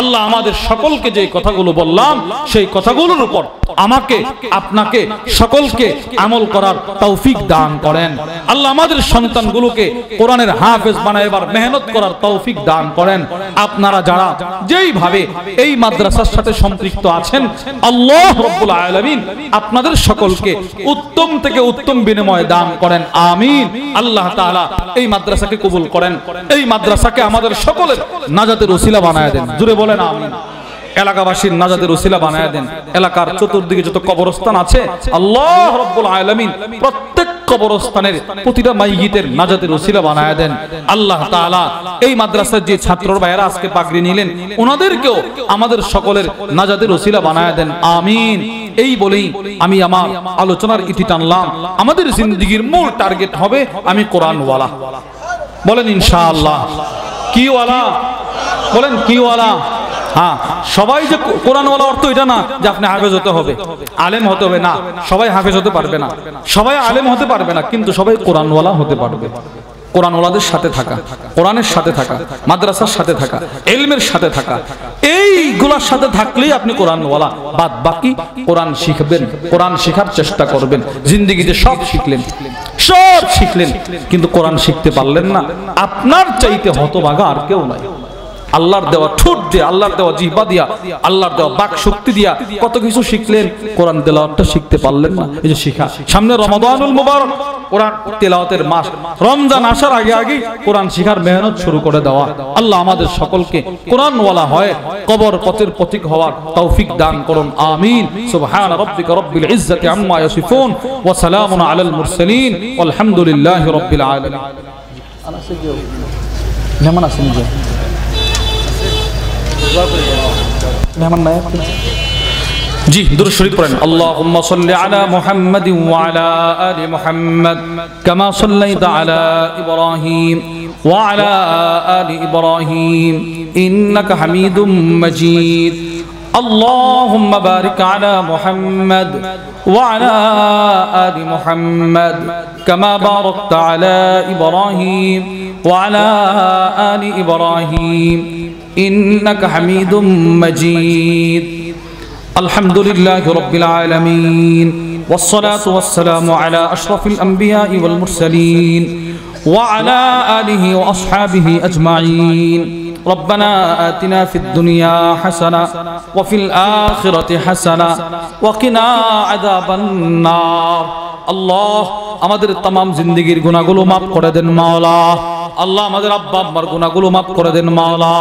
আল্লাহ আমাদের সকলকে যে কথাগুলো বললাম সেই কথাগুলোর উপর আমাকে আপনাকে সকলকে আমল করার তৌফিক দান করেন। আল্লাহ আমাদের সন্তানগুলোকে কোরআনের হাফেজ বানাইবার মেহনত করার তৌফিক দান করেন। আপনারা যারা যেইভাবে এই মাদ্রাসার সাথে সম্পৃক্ত আছেন, আল্লাহ রাব্বুল আলামিন আপনাদের সকলকে উত্তম থেকে উত্তম বিনিময় দান করেন। আমিন। আল্লাহ তাআলা এই মাদ্রাসাকে কবুল করেন, এই মাদ্রাসাকে আমাদের সকলের নাজাতের ওসিলা বানায় দেন। জোরে বলেন আমিন। এলাকাবাসীর নাজাতের ওসিলা বানায় দেন। এলাকার চতুর্দিকে যত কবরস্থান আছে আল্লাহ রাব্বুল আলামিন প্রত্যেক কবরস্থানের প্রতিটা মাইয়িতের নাজাতের ওসিলা বানায় দেন আল্লাহ তাআলা। এই মাদ্রাসার যে ছাত্র ভাইয়েরা আজকে পাগড়ি নিলেন ওনাদেরকেও আমাদের সকলের নাজাতের ওসিলা বানায় দেন, আমিন। এই বলেই আমি আমার আলোচনার ইতি টানলাম। আমাদের জিন্দেগির মূল টার্গেট হবে আমি কোরআনওয়ালা। বলেন ইনশাআল্লাহ। কি ওয়ালা? বলেন কি ওয়ালা? হ্যাঁ, সবাই যে কোরআনওয়ালা অর্থ এটা না যে আপনি হাফেজ হতে হবে, আলেম হতে হবে, না। সবাই হাফেজ হতে পারবে না, সবাই আলেম হতে পারবে না, কিন্তু সবাই কোরআনওয়ালা হতে পারবে। কোরআনওয়ালাদের সাথে থাকা, কোরআনের সাথে থাকা, মাদ্রাসার সাথে থাকা, ইলমের সাথে থাকা, এইগুলোর সাথে থাকলেই আপনি কোরআনওয়ালা। বাদ বাকি কোরআন শিখবেন, কোরআন শেখার চেষ্টা করবেন। জিন্দেগিতে সব শিখলেন, সব শিখলেন, কিন্তু কোরআন শিখতে পারলেন না, আপনার চাইতে হতভাগা আর কেউ নাই। আল্লাহর দেওয়া ঠোঁট দিয়ে, আল্লাহর দেওয়া জিহ্বা দিয়া, আল্লাহর দেওয়া বাক শক্তি দিয়া কত কিছু শিখলেন, কোরআন তেলাওয়াতটা শিখতে পারলেন না। এই যে শিখা, সামনে রমাদানুল মুবারক, কোরআন তেলাওয়াতের মাস, রমজান আসার আগে আগে কোরআন শিখার মেহনত শুরু করে দেওয়া। আল্লাহ আমাদের সকলকে কোরআনওয়ালা হয় কবর পথের পথিক হওয়ার তৌফিক দান করুন, আমিন। সুবহান রাব্বিকা রাব্বিল ইজ্জাতি আম্মা ইয়াসিফুন ওয়া সালামুন আলাল মুরসালিন ওয়ালহামদুলিল্লাহি রাব্বিল আলামিন। মেহমান আছেন যে মেহমান নাই জি, দুরূদ শরীফ পড়েন। আল্লাহুম্মা সাল্লি আলা মুহাম্মাদিন ওয়া আলা আলি মুহাম্মাদ কামা সাল্লাইতা আলা ইব্রাহিম ওয়া আলা আলি ইব্রাহিম ইন্নাকা হামিদুম মাজিদ। اللهم بارك على محمد وعلى آل محمد كما باركت على إبراهيم وعلى آل إبراهيم إنك حميد مجيد. الحمد لله رب العالمين والصلاة والسلام على أشرف الأنبياء والمرسلين وعلى آله وأصحابه أجمعين. ربنا آتنا في الدنيا حسنة وفي الآخرة حسنة وقنا عذاب النار. আল্লাহ আমাদের तमाम জিন্দেগীর গুনাহগুলো maaf করে দেন মাওলা। আল্লাহ আমাদের আব্বা আম্মার গুনাহগুলো maaf করে দেন মাওলা।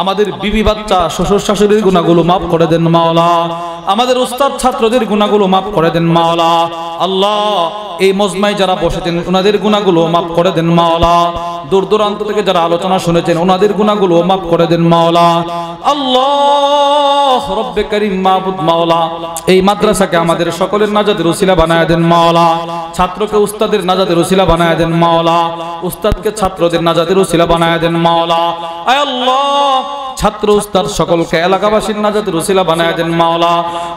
আমাদের বিবি বাচ্চা শ্বশুর শাশুড়ির গুনাহগুলো maaf করে দেন মাওলা। আমাদের উস্তাদ ছাত্রদের গুনাহগুলো maaf করে দেন মাওলা। আল্লাহ এই মজমায় যারা বসেছেন ওনাদের গুনাহগুলো maaf করে দেন মাওলা। দূর দূরান্ত থেকে যারা আলোচনা শুনেছেন ওনাদের গুনাহগুলো maaf করে দেন মাওলা। আল্লাহ রব্বে করিম মাবুদ মাওলা, এই মাদ্রাসাকে আমাদের সকলের নাজাতের ওসিলা বানায় দেন মাওলা। ছাত্রকে উস্তাদের নাজাতের ওসিলা বানায় দেন মাওলা। উস্তাদকে ছাত্রদের নাজাতের ওসিলা বানায় দেন মাওলা। আয় আল্লাহ ছাত্র উস্তাদ সকলকে এলাকাবাসীর নাজাতের ওসিলা বানায় দেন মাওলা।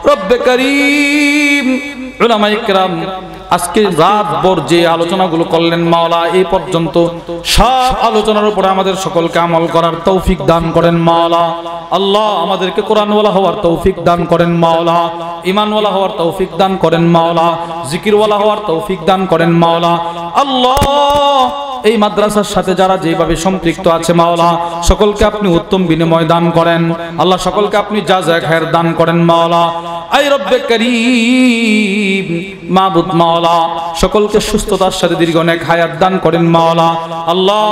রব্বে করিম উলামায়ে কেরাম আজকে রাত ভর যে আলোচনাগুলো করলেন মাওলা, এই পর্যন্ত সব আলোচনার উপরে আমাদের সকলকে আমল করার তৌফিক দান করেন মাওলা। আল্লাহ আমাদেরকে কোরআনওয়ালা হওয়ার তৌফিক দান করেন মাওলা, ঈমানওয়ালা হওয়ার তৌফিক দান করেন মাওলা, জিকিরওয়ালা হওয়ার তৌফিক দান করেন মাওলা। আল্লাহ এই মাদ্রাসার সাথে যারা যেভাবে সম্পৃক্ত আছে মাওলা, সকলকে আপনি উত্তম বিনিময় দান করেন। আল্লাহ সকলকে আপনি জাযা খায়ের দান করেন মাওলা। আয় রব্বে করিম মাবুদ মাওলা, সকলকে সুস্থতার সাথে দীর্ঘ নেক হায়াত দান করেন মাওলা। আল্লাহ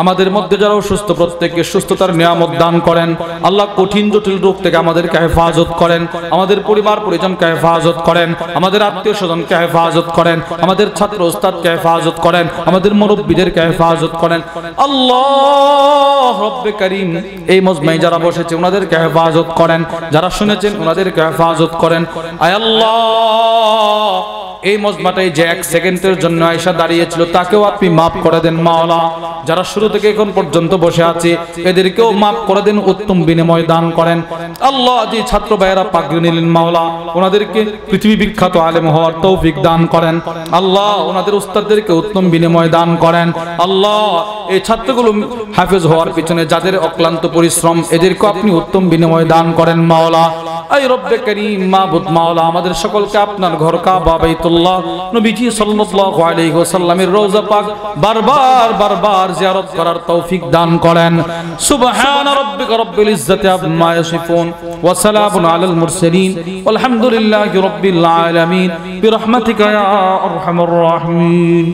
আমাদের মধ্যে যারা অসুস্থ প্রত্যেককে সুস্থতার নিয়ামত দান করেন। আল্লাহ কঠিন জটিল রোগ থেকে আমাদেরকে হেফাজত করেন, আমাদের পরিবার পরিজনকে হেফাজত করেন, আমাদের আত্মীয় স্বজনকে হেফাজত করেন, আমাদের ছাত্র ওস্তাদকে হেফাজত করেন, আমাদের মুরব্বিদেরকে হেফাজত করেন। আল্লাহ রব্বে করিম এই মজমায় যারা বসেছে ওনাদেরকে হেফাজত করেন, যারা শুনেছেন ওনাদেরকে হেফাজত করেন। আয় আল্লাহ এই মজমাটাই যে এক সেকেন্ডের জন্য আয়েশা দাঁড়িয়েছিল তাকেও আপনি মাফ করে দেন মাওলা। যারা শুরু থেকে এখন পর্যন্ত বসে আছে এদেরকেও মাফ করে দেন, উত্তম বিনিময় দান করেন। আল্লাহ যে ছাত্র ভাইয়েরা পাগড়ি নিলেন মাওলা, ওনাদেরকে পৃথিবী বিখ্যাত আলেম হওয়ার তৌফিক দান করেন। আল্লাহ ওনাদের উস্তাদদেরকে উত্তম বিনিময় দান করেন। আল্লাহ এই ছাত্রগুলো হাফেজ হওয়ার পিছনে যাদের অক্লান্ত পরিশ্রম এদেরকে আপনি উত্তম বিনিময় দান করেন মাওলা। আয় রব্বে করিম মাবুদ মাওলা, আমাদের সকলকে আপনার ঘর কাবা বাইতুল্লাহ নবীজি সাল্লাল্লাহু আলাইহি ওয়াসাল্লামের রওজা পাক বারবার বারবার জিয়ারত করার তৌফিক দান করেন। সুবহান রাব্বিকা রাব্বিল ইজ্জাতি আম্মা ইয়াসিফুন ওয়া সালামুন আলাল মুরসালিন ওয়ালহামদুলিল্লাহি রাব্বিল আলামিন বিরহমাতিকা ইয়া আরহামার রাহিমিন।